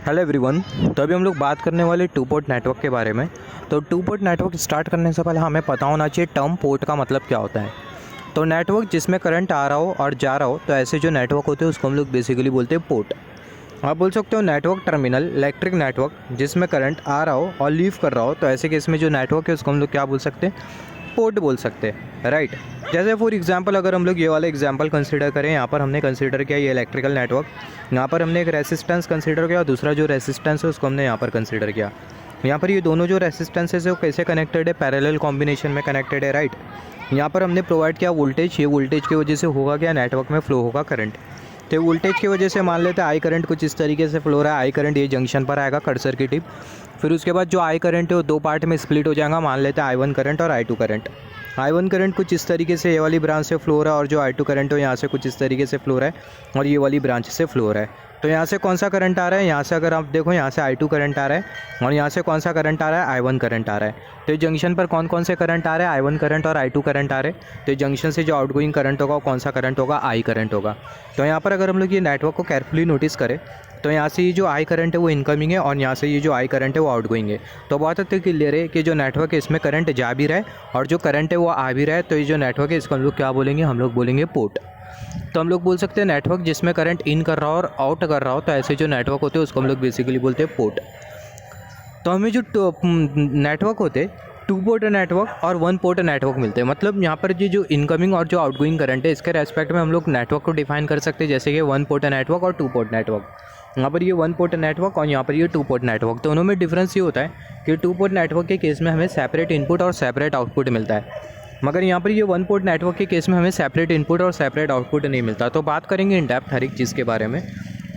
Hello everyone. तो अभी हम लोग बात करने वाले टू पोर्ट नेटवर्क के बारे में। तो टू पोर्ट नेटवर्क स्टार्ट करने से पहले हमें पता होना चाहिए टर्म पोर्ट का मतलब क्या होता है। तो नेटवर्क जिसमें करंट आ रहा हो और जा रहा हो, तो ऐसे जो नेटवर्क होते हैं उसको हम लोग बेसिकली बोलते हैं पोर्ट। आप बोल सकते हो नेटवर्क टर्मिनल, इलेक्ट्रिक नेटवर्क जिसमें करंट आ रहा हो और लीव कर रहा हो, तो ऐसे केस में जो नेटवर्क है उसको हम लोग क्या बोल सकते हैं, पोर्ट बोल सकते हैं, राइट। जैसे फॉर एग्जांपल अगर हम लोग ये वाला एग्जांपल कंसीडर करें, यहाँ पर हमने कंसीडर किया ये इलेक्ट्रिकल नेटवर्क, यहाँ पर हमने एक रेसिस्टेंस कंसीडर किया और दूसरा जो रेसिस्टेंस है उसको हमने यहाँ पर कंसीडर किया। यहाँ पर ये दोनों जो रेसिस्टेंसेस है वो कैसे कनेक्टेड है, पैरेलल कॉम्बिनेशन में कनेक्टेड है, राइट। यहाँ पर हमने प्रोवाइड किया वोल्टेज, ये वोल्टेज की वजह से होगा क्या, नेटवर्क में फ्लो होगा करंट। तो वोल्टेज की वजह से मान लेते हैं आई करंट कुछ इस तरीके से फ्लो रहा है। आई करंट ये जंक्शन पर आएगा कर्सर की टिप, फिर उसके बाद जो आई करंट है वो दो पार्ट में स्प्लिट हो जाएगा। मान लेते हैं I1 करंट और I2 करंट। I1 करंट कुछ इस तरीके से ये वाली ब्रांच से फ्लो रहा है और जो I2 करंट हो यहाँ से कुछ इस तरीके से फ्लो रहा है और ये वाली ब्रांच से फ्लो रहा है। तो यहाँ से कौन सा करंट आ रहा है, यहाँ से अगर आप देखो यहाँ से I2 करंट आ रहा है और यहाँ से कौन सा करंट आ रहा है, I1 करंट आ रहा है। तो ये जंक्शन पर कौन कौन से करंट आ रहे हैं, I1 करंट और I2 करंट आ रहे हैं। तो ये जंक्शन से जो आउटगोइंग करंट होगा वो कौन सा करंट होगा, I करंट होगा। तो यहाँ पर अगर हम लोग ये नेटवर्क को केयरफुली नोटिस करें तो यहाँ से ये जो I करंट है वो इनकमिंग है और यहाँ से ये जो I करंट है वो आउटगोइंग है। तो बहुत हद तक क्लियर है कि जो नेटवर्क है इसमें करंट जा भी रहा है और जो करंट है वो आ भी रहा है। तो ये जो नेटवर्क है इसको हम लोग क्या बोलेंगे, हम लोग बोलेंगे पोर्ट। तो हम लोग बोल सकते हैं नेटवर्क जिसमें करंट इन कर रहा हो और आउट कर रहा हो, तो ऐसे जो नेटवर्क होते हैं उसको हम लोग बेसिकली बोलते हैं पोर्ट। तो हमें जो नेटवर्क होते हैं टू पोर्ट नेटवर्क और वन पोर्ट नेटवर्क मिलते हैं। मतलब यहाँ पर ये जो इनकमिंग और जो आउटगोइंग करंट है इसके रेस्पेक्ट में हम लोग नेटवर्क को डिफाइन कर सकते हैं, जैसे कि वन पोर्ट नेटवर्क और टू पोर्ट नेटवर्क। यहाँ पर ये वन पोर्ट नेटवर्क और यहाँ पर ये टू पोर्ट नेटवर्क, दोनों में डिफरेंस ये होता है कि टू पोर्ट नेटवर्क के केस में हमें सेपरेट इनपुट और सेपरेट आउटपुट मिलता है, मगर यहाँ पर ये वन पोर्ट नेटवर्क के केस में हमें सेपरेट इनपुट और सेपरेट आउटपुट नहीं मिलता। तो बात करेंगे इन डेप्थ हर एक चीज़ के बारे में।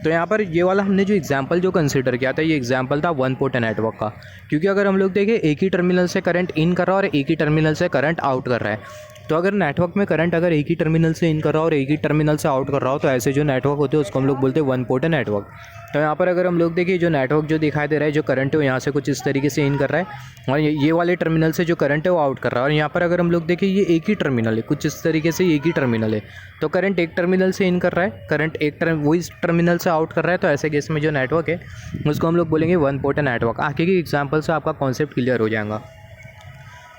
तो यहाँ पर ये वाला हमने जो एग्जांपल जो कंसीडर किया था, ये एग्जांपल था वन पोर्ट नेटवर्क का, क्योंकि अगर हम लोग देखें एक ही टर्मिनल से करंट इन कर रहा है और एक ही टर्मिनल से करंट आउट कर रहा है। तो अगर नेटवर्क में करंट अगर एक ही टर्मिनल से इन कर रहा हो और एक ही टर्मिनल से आउट कर रहा हो, तो ऐसे जो नेटवर्क होते हैं उसको हम लोग बोलते हैं वन पोर्ट नेटवर्क। तो यहाँ पर अगर हम लोग देखें जो नेटवर्क जो दिखाई दे रहा है, जो करंट है वो यहाँ से कुछ इस तरीके से इन कर रहा है और ये वाले टर्मिनल से जो करंट है वो आउट कर रहा है। और यहाँ पर अगर हम लोग देखें ये एक ही टर्मिनल है, कुछ इस तरीके से एक ही टर्मिनल है, तो करंट एक टर्मिनल से इन कर रहा है, करंट वही टर्मिनल से आउट कर रहा है। तो ऐसे केस में जो नेटवर्क है उसको हम लोग बोलेंगे वन पोर्ट नेटवर्क। आगे की एग्जाम्पल से आपका कॉन्सेप्ट क्लियर हो जाएगा।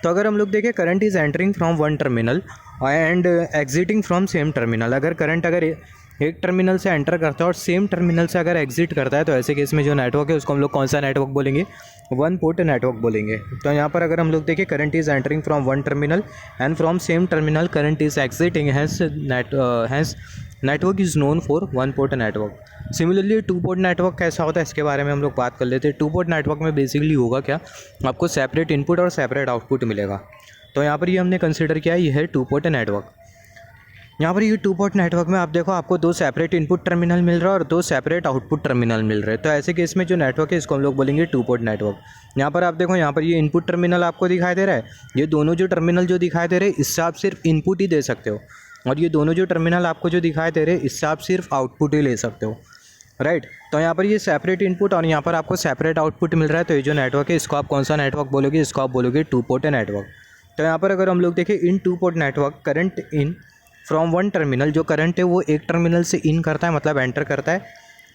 तो अगर हम लोग देखें current is entering from one terminal and exiting from same terminal, अगर करंट अगर एक टर्मिनल से एंटर करता है और सेम टर्मिनल से अगर एग्जिट करता है, तो ऐसे केस में जो नेटवर्क है उसको हम लोग कौन सा नेटवर्क बोलेंगे, वन पोर्ट नेटवर्क बोलेंगे। तो यहाँ पर अगर हम लोग देखें current is entering from one terminal and from same terminal current is exiting, hence network is known for one port network. Similarly two port network कैसा होता है इसके बारे में हम लोग बात कर लेते हैं। टू पोर्ट नेटवर्क में बेसिकली होगा क्या, आपको सेपरेट इनपुट और सेपरेट आउटपुट मिलेगा। तो यहाँ पर ये हमने कंसिडर किया है, ये है टू पोर्ट नेटवर्क। यहाँ पर ये टू पोर्ट नेटवर्क में आप देखो आपको दो सेपरेट इनपुट टर्मिनल मिल रहा है और दो सेपरेट आउटपुट टर्मिनल मिल रहे हैं। तो ऐसे केस में जो नेटवर्क है इसको हम लोग बोलेंगे टू पोर्ट नेटवर्क। यहाँ पर आप देखो यहाँ पर ये इनपुट टर्मिनल आपको दिखाई दे रहा है, ये दोनों जो टर्मिनल जो दिखाई दे रहे हैं इससे आप सिर्फ इनपुट ही दे सकते हो, और ये दोनों जो टर्मिनल आपको जो दिखाई दे रहे हैं इससे आप सिर्फ आउटपुट ही ले सकते हो, राइट। तो यहाँ पर ये सेपरेट इनपुट और यहाँ पर आपको सेपरेट आउटपुट मिल रहा है। तो ये जो नेटवर्क है इसको आप कौन सा नेटवर्क बोलोगे, इसको आप बोलोगे टू पोर्ट नेटवर्क। तो यहाँ पर अगर हम लोग देखें in two port network current in from one terminal, जो करंट है वो एक टर्मिनल से इन करता है मतलब एंटर करता है,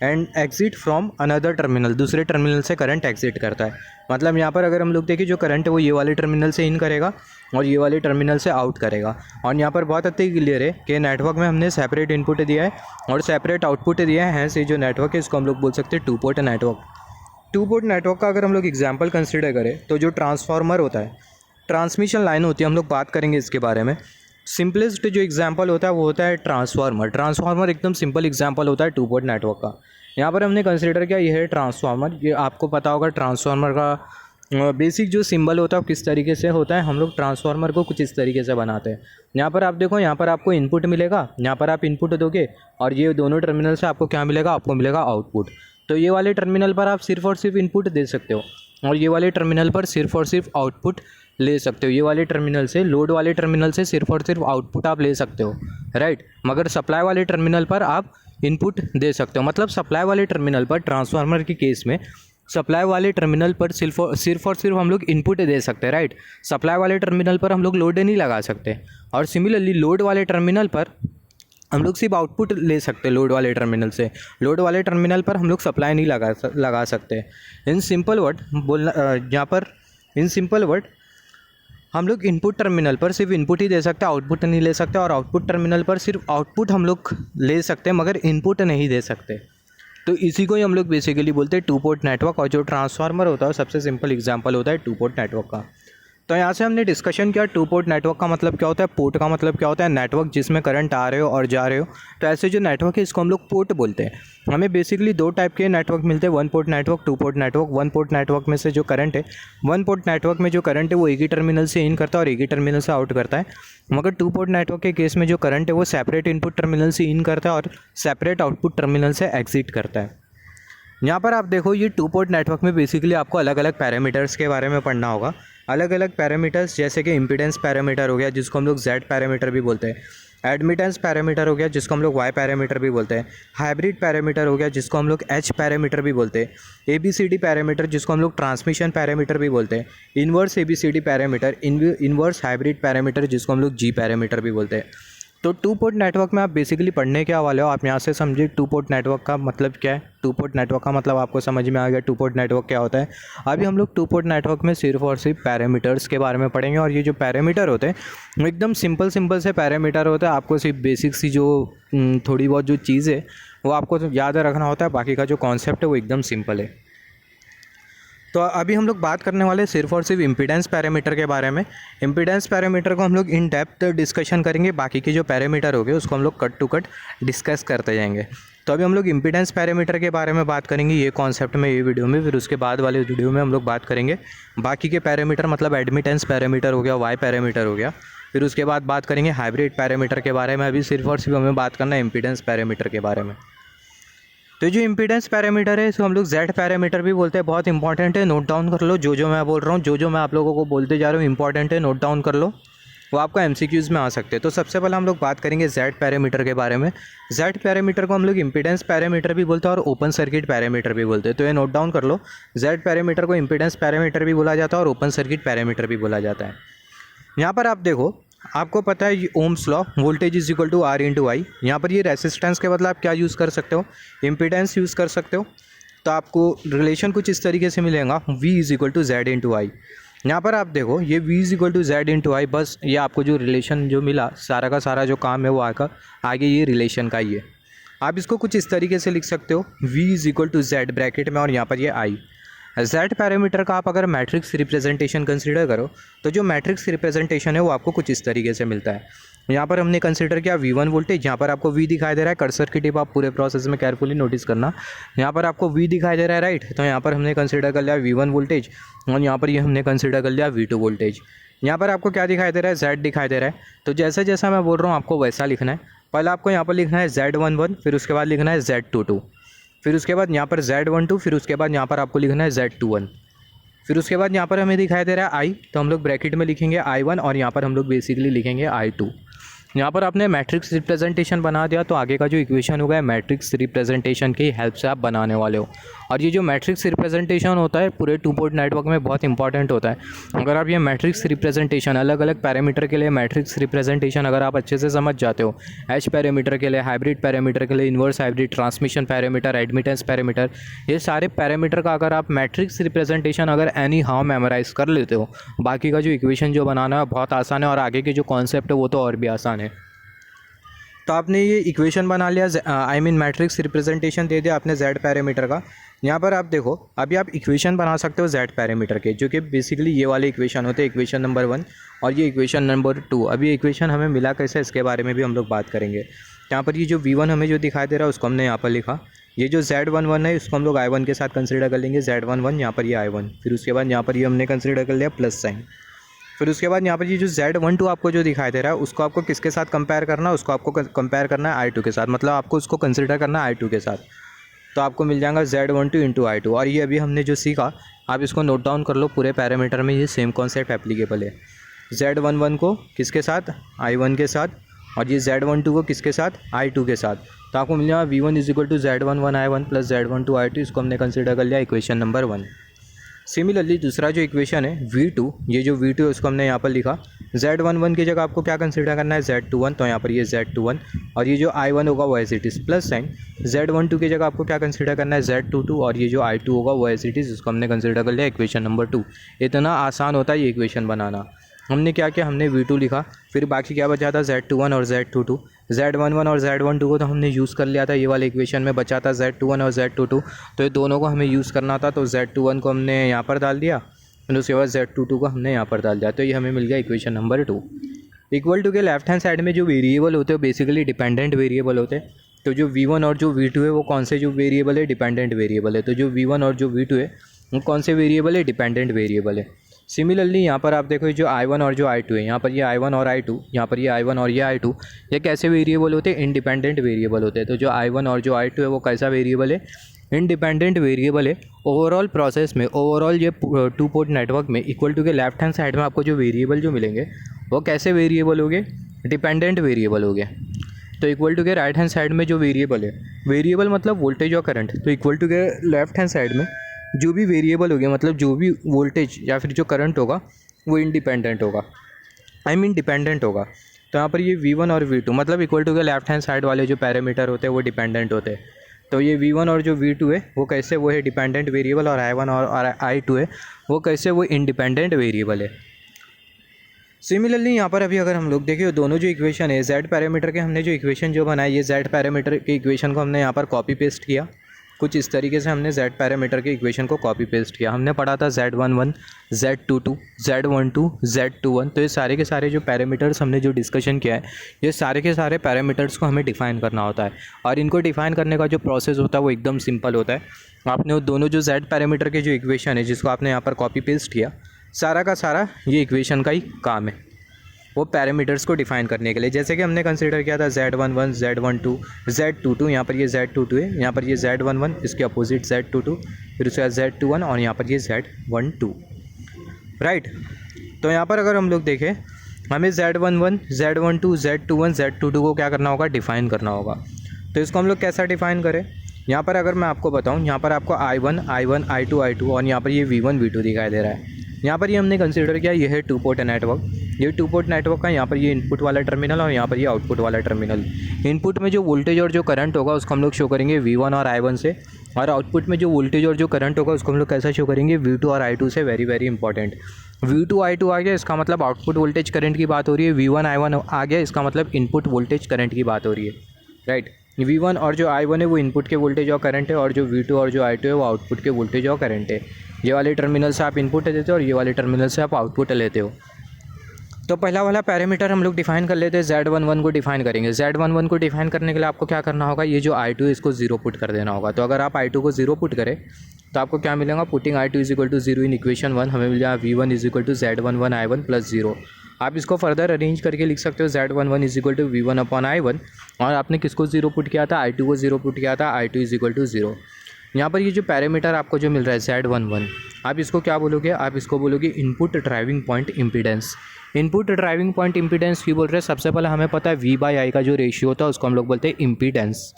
and exit from another terminal, दूसरे टर्मिनल से करंट एग्जिट करता है। मतलब यहाँ पर अगर हम लोग देखें जो करंट है वो ये वाले टर्मिनल से इन करेगा और ये वाले टर्मिनल से आउट करेगा। और यहाँ पर बहुत अच्छी क्लियर है कि नेटवर्क में हमने सेपरेट इनपुट दिया है और सेपरेट आउटपुट दिया है, से जो नेटवर्क है इसको हम लोग बोल सकते हैं to port network. To port network का अगर हम लोग एग्जाम्पल कंसिडर करें तो जो ट्रांसफार्मर होता है, ट्रांसमिशन लाइन होती है, हम लोग बात करेंगे इसके बारे में। सिंपलेस्ट जो एग्जांपल होता है वो होता है ट्रांसफार्मर। ट्रांसफार्मर एकदम सिंपल एग्जांपल होता है टू पोर्ट नेटवर्क का। यहाँ पर हमने कंसीडर किया यह है ट्रांसफार्मर। ये आपको पता होगा ट्रांसफार्मर का बेसिक जो सिंबल होता है वो किस तरीके से होता है। हम लोग ट्रांसफार्मर को कुछ इस तरीके से बनाते हैं। यहाँ पर आप देखो, यहाँ पर आपको इनपुट मिलेगा, यहाँ पर आप इनपुट दोगे और ये दोनों टर्मिनल से आपको क्या मिलेगा, आपको मिलेगा आउटपुट। तो ये वाले टर्मिनल पर आप सिर्फ और सिर्फ इनपुट दे सकते हो और ये वाले टर्मिनल पर सिर्फ और सिर्फ आउटपुट ले सकते हो। ये वाले टर्मिनल से, लोड वाले टर्मिनल से सिर्फ और सिर्फ आउटपुट आप ले सकते हो, राइट। मगर सप्लाई वाले टर्मिनल पर आप इनपुट दे सकते हो। मतलब सप्लाई वाले टर्मिनल पर ट्रांसफार्मर के केस में सप्लाई वाले टर्मिनल पर सिर्फ और सिर्फ हम लोग इनपुट दे सकते हैं, राइट। सप्लाई वाले टर्मिनल पर हम लोग लोड नहीं लगा सकते। और सिमिलरली लोड वाले टर्मिनल पर हम लोग सिर्फ आउटपुट ले सकते हैं लोड वाले टर्मिनल से। लोड वाले टर्मिनल पर हम लोग सप्लाई नहीं लगा सकते। इन सिंपल वर्ड बोलना यहाँ पर इन सिंपल वर्ड हम लोग इनपुट टर्मिनल पर सिर्फ इनपुट ही दे सकते हैं, आउटपुट नहीं ले सकते। और आउटपुट टर्मिनल पर सिर्फ आउटपुट हम लोग ले सकते हैं मगर इनपुट नहीं दे सकते। तो इसी को ही हम लोग बेसिकली बोलते हैं टू पोर्ट नेटवर्क। और जो ट्रांसफार्मर होता है सबसे सिंपल एग्जांपल होता है टू पोर्ट नेटवर्क का। तो यहाँ से हमने डिस्कशन किया टू पोर्ट नेटवर्क का मतलब क्या होता है, पोर्ट का मतलब क्या होता है, नेटवर्क जिसमें करंट आ रहे हो और जा रहे हो। तो ऐसे जो नेटवर्क है इसको हम लोग पोर्ट बोलते हैं। हमें बेसिकली दो टाइप के नेटवर्क मिलते हैं, one port network, to port network. One port network में से जो करंट है, वन पोर्ट नेटवर्क में जो करंट है वो एक ही टर्मिनल से इन करता है और एक ही टर्मिनल से आउट करता है। मगर टू पोर्ट नेटवर्क के केस में जो करंट है वो सेपरेट इनपुट टर्मिनल से इन करता है और सेपरेट आउटपुट टर्मिनल से एग्जिट करता है। यहाँ पर आप देखो ये टू पोर्ट नेटवर्क में बेसिकली आपको अलग अलग पैरामीटर्स के बारे में पढ़ना होगा। अलग अलग पैरामीटर्स जैसे कि इम्पीडेंस पैरामीटर हो गया जिसको हम लोग जेड पैरामीटर भी बोलते हैं, एडमिटेंस पैरामीटर हो गया जिसको हम लोग वाई पैरामीटर भी बोलते हैं, हाइब्रिड पैरामीटर हो गया जिसको हम लोग एच पैरामीटर भी बोलते हैं, ABCD पैरामीटर जिसको हम लोग ट्रांसमिशन पैरामीटर भी बोलते हैं, inverse ABCD parameter, inverse hybrid parameter जिसको हम लोग जी पैरामीटर भी बोलते हैं। तो टू पोर्ट नेटवर्क में आप बेसिकली पढ़ने क्या वाले हो, आप यहाँ से समझिए टू पोर्ट नेटवर्क का मतलब क्या है। टू पोर्ट नेटवर्क का मतलब आपको समझ में आ गया टू पोर्ट नेटवर्क क्या होता है। अभी हम लोग टू पोर्ट नेटवर्क में सिर्फ और सिर्फ पैरामीटर्स के बारे में पढ़ेंगे। और ये जो पैरामीटर होते हैं वो एकदम सिंपल से पैरामीटर होता है। आपको सिर्फ बेसिक सी जो थोड़ी बहुत जो चीज़ है वो आपको याद रखना होता है, बाकी का जो कॉन्सेप्ट है वो एकदम सिंपल है। तो अभी हम लोग बात करने वाले सिर्फ और सिर्फ इम्पीडेंस पैरामीटर के बारे में। इम्पीडेंस पैरामीटर को हम लोग इन डेप्थ डिस्कशन करेंगे, बाकी के जो पैरामीटर हो गए उसको हम लोग कट टू कट डिस्कस करते जाएंगे। तो अभी हम लोग इम्पीडेंस पैरामीटर के बारे में बात करेंगे ये कॉन्सेप्ट में, ये वीडियो में। फिर उसके बाद वाले वीडियो में हम लोग बात करेंगे बाकी के पैरामीटर, मतलब एडमिटेंस पैरामीटर हो गया, वाई पैरामीटर हो गया। फिर उसके बाद बात करेंगे हाइब्रिड पैरामीटर के बारे में। अभी सिर्फ और सिर्फ हमें बात करना है इम्पीडेंस पैरामीटर के बारे में। तो जो इम्पीडेंस पैरामीटर है इसको हम लोग जेड पैरामीटर भी बोलते हैं। बहुत इंपॉर्टेंट है, नोट डाउन कर लो। जो मैं बोल रहा हूँ, जो मैं आप लोगों को बोलते जा रहा हूँ इंपॉर्टेंट है, नोट डाउन कर लो, वो आपका MCQs में आ सकते हैं। तो सबसे पहले हम लोग बात करेंगे जेड पैरामीटर के बारे में। जेड पैरामीटर को हम लोग इम्पीडेंस पैरामीटर भी बोलते हैं और ओपन सर्किट पैरामीटर भी बोलते हैं। तो ये नोट डाउन कर लो, जेड पैरामीटर को इम्पीडेंस पैरामीटर भी बोला जाता है और ओपन सर्किट पैरामीटर भी बोला जाता है। यहाँ पर आप देखो, आपको पता है Ohm's law, voltage is equal to R into I. यहाँ पर ये रेसिस्टेंस के बदले आप क्या यूज़ कर सकते हो, इम्पीडेंस यूज़ कर सकते हो। तो आपको रिलेशन कुछ इस तरीके से मिलेगा, V is equal to Z into I. यहाँ पर आप देखो ये V is equal to Z into I, बस ये आपको जो रिलेशन जो मिला सारा का सारा जो काम है वो आगे ये रिलेशन का ही है। आप इसको कुछ इस तरीके से लिख सकते हो, V is equal to Z bracket में और यहाँ पर ये आई। जेड पैरामीटर का आप अगर मैट्रिक्स रिप्रेजेंटेशन कंसीडर करो तो जो मैट्रिक्स रिप्रेजेंटेशन है वो आपको कुछ इस तरीके से मिलता है। यहाँ पर हमने कंसीडर किया V1 वोल्टेज, यहाँ पर आपको V दिखाई दे रहा है। कर्सर की टिप आप पूरे प्रोसेस में केयरफुली नोटिस करना। यहाँ पर आपको V दिखाई दे रहा है, राइट। तो यहाँ पर हमने कंसीडर कर लिया V1 वोल्टेज और यहाँ पर ये हमने कंसीडर कर लिया V2 वोल्टेज। यहाँ पर आपको क्या दिखाई दे रहा है, Z दिखाई दे रहा है। तो जैसा जैसा मैं बोल रहा हूँ आपको वैसा लिखना है। पहले आपको यहाँ पर लिखना है Z11, फिर उसके बाद लिखना है Z22, फिर उसके बाद यहाँ पर Z12, फिर उसके बाद यहाँ पर आपको लिखना है Z21, फिर उसके बाद यहाँ पर हमें दिखाई दे रहा है I, तो हम लोग ब्रैकेट में लिखेंगे I1 और यहाँ पर हम लोग बेसिकली लिखेंगे I2। यहाँ पर आपने मैट्रिक्स रिप्रेजेंटेशन बना दिया तो आगे का जो इक्वेशन होगा मैट्रिक्स रिप्रेजेंटेशन की हेल्प से आप बनाने वाले हो। और ये जो मैट्रिक्स रिप्रेजेंटेशन होता है पूरे टू पोर्ट नेटवर्क में बहुत इंपॉर्टेंट होता है। अगर आप ये मैट्रिक्स रिप्रेजेंटेशन अलग अलग पैरामीटर के लिए मैट्रिक्स रिप्रेजेंटेशन अगर आप अच्छे से समझ जाते हो, एच पैरामीटर के लिए, हाइब्रिड पैरामीटर के लिए, inverse hybrid, transmission parameter, admittance parameter, ये सारे पैरामीटर का अगर आप मैट्रिक्स रिप्रेजेंटेशन अगर एनी हाउ मेमोराइज कर लेते हो, बाकी का जो इक्वेशन जो बनाना है बहुत आसान है और आगे के जो कॉन्सेप्ट है वो तो और भी आसान है। तो आपने ये इक्वेशन बना लिया, आई मीन मैट्रिक्स रिप्रेजेंटेशन दे दिया आपने जेड पैरामीटर का। यहाँ पर आप देखो अभी आप इक्वेशन बना सकते हो जेड पैरामीटर के, जो कि बेसिकली ये वाले इक्वेशन होते हैं, इक्वेशन नंबर 1 और ये इक्वेशन नंबर 2। अभी इक्वेशन हमें मिला कैसे इसके बारे में भी हम लोग बात करेंगे। यहाँ पर ये जो V1 हमें जो दिखाई दे रहा है उसको हमने यहाँ पर लिखा। ये जो Z11 है इसको हम लोग I1 के साथ कंसिडर कर लेंगे, Z11 यहाँ पर ये I1, फिर उसके बाद यहाँ पर ये हमने कंसिडर कर लिया प्लस साइन। फिर उसके बाद यहाँ पर ये जो Z12 आपको जो दिखाई दे रहा है उसको आपको किसके साथ कंपेयर करना है, उसको आपको कंपेयर करना है I2 के साथ, मतलब आपको उसको कंसिडर करना है I2 के साथ। तो आपको मिल जाएगा Z12 इंटू I2। और ये अभी हमने जो सीखा आप इसको नोट डाउन कर लो, पूरे पैरामीटर में ये सेम कॉन्सेप्ट एप्लीकेबल है। Z11 को किसके साथ, I1 के साथ, और ये Z12 को किसके साथ, I2 के साथ। तो आपको मिल जाएगा V1 is equal to Z11 I1 plus Z12 I2। इसको हमने कंसिडर कर लिया इक्वेशन नंबर 1। सिमिलरली दूसरा जो इक्वेशन है V2, ये जो V2 है उसको हमने यहाँ पर लिखा Z11 की जगह आपको क्या कंसिडर करना है, Z21, तो यहाँ पर ये Z21 और ये जो I1 होगा वो as it is plus sign. Z12 की जगह आपको क्या कंसिडर करना है, Z22 और ये जो I2 होगा वो एज इट इज़, जिसको हमने कंसिडर कर लिया इक्वेशन नंबर 2। इतना आसान होता है ये इक्वेशन बनाना। हमने क्या किया, हमने V2 लिखा, फिर बाकी क्या बचा था Z21 और Z22। Z11 और Z12 को तो हमने यूज़ कर लिया था, ये वाले इक्वेशन में बचा था Z21 और Z22, तो ये दोनों को हमें यूज़ करना था। तो Z21 को हमने यहाँ पर डाल दिया और उसके बाद Z22 को हमने यहाँ पर डाल दिया, तो ये हमें मिल गया इक्वेशन नंबर 2। इक्वल टू के लेफ्ट हैंड साइड में जो वेरिएबल होते हैं बेसिकली डिपेंडेंट वेरिएबल होते हैं। तो जो V1 और जो V2 है वो कौन से जो वेरिएबल है, डिपेंडेंट वेरिएबल है। तो जो V1 और जो V2 है वो कौन से वेरिएबल है, डिपेंडेंट वेरिएबल है। सिमिलरली यहाँ पर आप देखो जो I1 और जो I2 है, यहाँ पर ये I1 और I2, यहाँ पर ये I1 और ये I2, ये कैसे वेरिएबल होते हैं, इंडिपेंडेंट वेरिएबल होते हैं। तो जो I1 और जो I2 है वो कैसा वेरिएबल है, इंडिपेंडेंट वेरिएबल है। ओवरऑल प्रोसेस में, ओवरऑल ये 2 पोर्ट नेटवर्क में इक्वल टू के लेफ्ट हैंड साइड में आपको जो वेरिएबल जो मिलेंगे वो कैसे वेरिएबल हो गए, डिपेंडेंट वेरिएबल हो गए। तो इक्वल टू के राइट हैंड साइड में जो वेरिएबल है, वेरिएबल मतलब वोल्टेज और करंट, तो इक्वल टू के लेफ्ट हैंड साइड में जो भी वेरिएबल हो गया मतलब जो भी वोल्टेज या फिर जो करंट होगा वो इंडिपेंडेंट होगा, डिपेंडेंट होगा। तो यहाँ पर ये V1 और V2 मतलब इक्वल टू के लेफ्ट हैंड साइड वाले जो पैरामीटर होते हैं वो डिपेंडेंट होते हैं। तो ये V1 और जो V2 है वो कैसे, वो है डिपेंडेंट वेरिएबल, और I1 और I2 है वो कैसे, वो इंडिपेंडेंट वेरिएबल है। सिमिलरली यहाँ पर अभी अगर हम लोग देखें दोनों जो इक्वेशन है Z पैरामीटर के, हमने जो इक्वेशन जो बनाया ये Z पैरामीटर के इक्वेशन को हमने यहाँ पर कॉपी पेस्ट किया। कुछ इस तरीके से हमने Z पैरामीटर के इक्वेशन को कॉपी पेस्ट किया। हमने पढ़ा था Z11, Z22, Z12, Z21, तो ये सारे के सारे जो पैरामीटर्स हमने जो डिस्कशन किया है ये सारे के सारे पैरामीटर्स को हमें डिफ़ाइन करना होता है। और इनको डिफ़ाइन करने का जो प्रोसेस होता है वो एकदम सिंपल होता है। आपने वो दोनों जो Z पैरामीटर के जो इक्वेशन है जिसको आपने यहाँ पर कॉपी पेस्ट किया, सारा का सारा ये इक्वेशन का ही काम है वो पैरामीटर्स को डिफ़ाइन करने के लिए। जैसे कि हमने कंसीडर किया था Z11, Z12, Z22, यहाँ पर ये Z22 है, यहाँ पर ये Z11, इसके अपोजिट Z22, फिर उसके बाद Z21 और यहाँ पर ये Z12, राइट। तो यहाँ पर अगर हम लोग देखें हमें Z11, Z12, Z21, Z22 को क्या करना होगा, डिफ़ाइन करना होगा। तो इसको हम लोग कैसा डिफ़ाइन करें, यहाँ पर अगर मैं आपको बताऊँ, यहाँ पर आपको I1, I2 और यहाँ पर ये V1, V2 दिखाई दे रहा है। यहाँ पर ये हमने कंसीडर किया ये है 2 पोर्ट नेटवर्क, ये 2 पोर्ट नेटवर्क का यहाँ पर ये इनपुट वाला टर्मिनल और यहाँ पर ये आउटपुट वाला टर्मिनल। इनपुट में जो वोल्टेज और जो करंट होगा उसको हम लोग शो करेंगे V1 और I1 से, और आउटपुट में जो वोल्टेज और जो करंट होगा उसको हम लोग कैसा शो करेंगे, V2 और I2 से। Very very important, V2 I2 आ गया इसका मतलब आउटपुट वोल्टेज करंट की बात हो रही है, V1 I1 आ गया इसका मतलब इनपुट वोल्टेज करंट की बात हो रही है, राइट। V1 और जो I1 है वो इनपुट के वोल्टेज और करंट है, और जो V2 और जो I2 है वो आउटपुट के वोल्टेज और करंट है। ये वाले टर्मिनल से आप इनपुट लेते हो और ये वाले टर्मिनल से आप आउटपुट लेते हो। तो पहला वाला पैरामीटर हम लोग डिफाइन कर लेते हैं, Z11 को डिफाइन करेंगे। Z11 को डिफाइन करने के लिए आपको क्या करना होगा, ये जो I2 है इसको 0 पुट कर देना होगा। तो अगर आप I2 को 0 पुट करें तो आपको क्या मिलेगा, putting I2 is equal to 0 in equation 1 हमें मिल जाएगा V1 is equal to Z11 I1 plus 0। आप इसको फर्दर अरेंज करके लिख सकते हो Z11 is equal to V1 upon I1, और आपने किसको 0 पुट किया था, I2 को 0 पुट किया था, I2 इज इक्वल टू 0। यहाँ पर ये जो पैरामीटर आपको जो मिल रहा है Z11, आप इसको क्या बोलोगे, आप इसको बोलोगे input driving point impedance. Input driving point impedance क्यों बोल रहे हैं, सबसे पहले हमें पता है V/I का जो रेशियो होता है उसको हम लोग बोलते हैं इम्पीडेंस।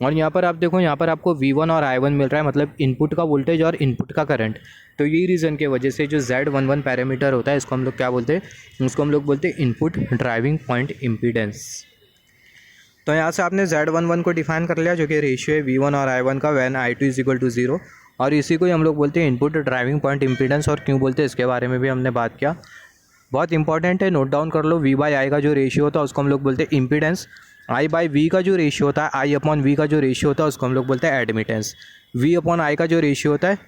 और यहाँ पर आप देखो, यहाँ पर आपको V1 और I1 मिल रहा है, मतलब इनपुट का वोल्टेज और इनपुट का करंट। तो यही रीज़न के वजह से जो Z11 पैरामीटर होता है इसको हम लोग क्या बोलते हैं, उसको हम लोग बोलते हैं इनपुट ड्राइविंग पॉइंट इम्पीडेंस। तो यहाँ से आपने Z11 को डिफाइन कर लिया जो कि रेशियो है V1 और I1 का, when I2 is equal to 0, और इसी को ही हम लोग बोलते हैं इनपुट ड्राइविंग पॉइंट इम्पीडेंस। और क्यों बोलते हैं इसके बारे में भी हमने बात किया, बहुत इंपॉर्टेंट है, नोट डाउन कर लो। V/I का जो रेशियो होता है उसको हम लोग बोलते हैं इम्पीडेंस। I/V का जो रेशियो होता है, I अपॉन V का जो रेशियो होता है उसको हम लोग बोलते हैं एडमिटेंस। V अपॉन I का जो रेशियो होता है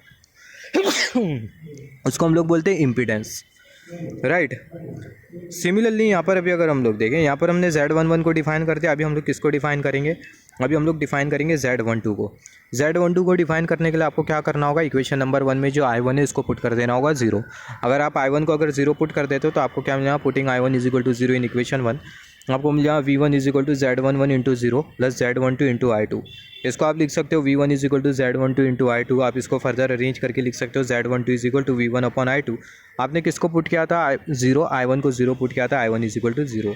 उसको हम लोग बोलते हैं इम्पीडेंस, राइट। सिमिलरली यहाँ पर अभी अगर हम लोग देखें, यहाँ पर हमने Z11 को डिफाइन कर दिया, अभी हम लोग किसको डिफाइन करेंगे, अभी हम लोग डिफाइन करेंगे Z12 को। Z12 को डिफाइन करने के लिए आपको क्या करना होगा, इक्वेशन नंबर 1 में जो I1 है इसको पुट कर देना होगा 0। अगर आप I1 को अगर 0 पुट कर देते हो तो आपको क्या मिलेगा, putting I1 is equal to 0 in equation 1 आपको मिल जाएगा V1 is equal to Z11 into 0 plus Z12 into I2। इसको आप लिख सकते हो V1 is equal to Z12 into I2। आप इसको फर्दर अरेंज करके लिख सकते हो Z12 is equal to V1 upon I2। आपने किसको पुट किया था, 0, I1 को 0 पुट किया था, I1 इज इक्वल टू 0।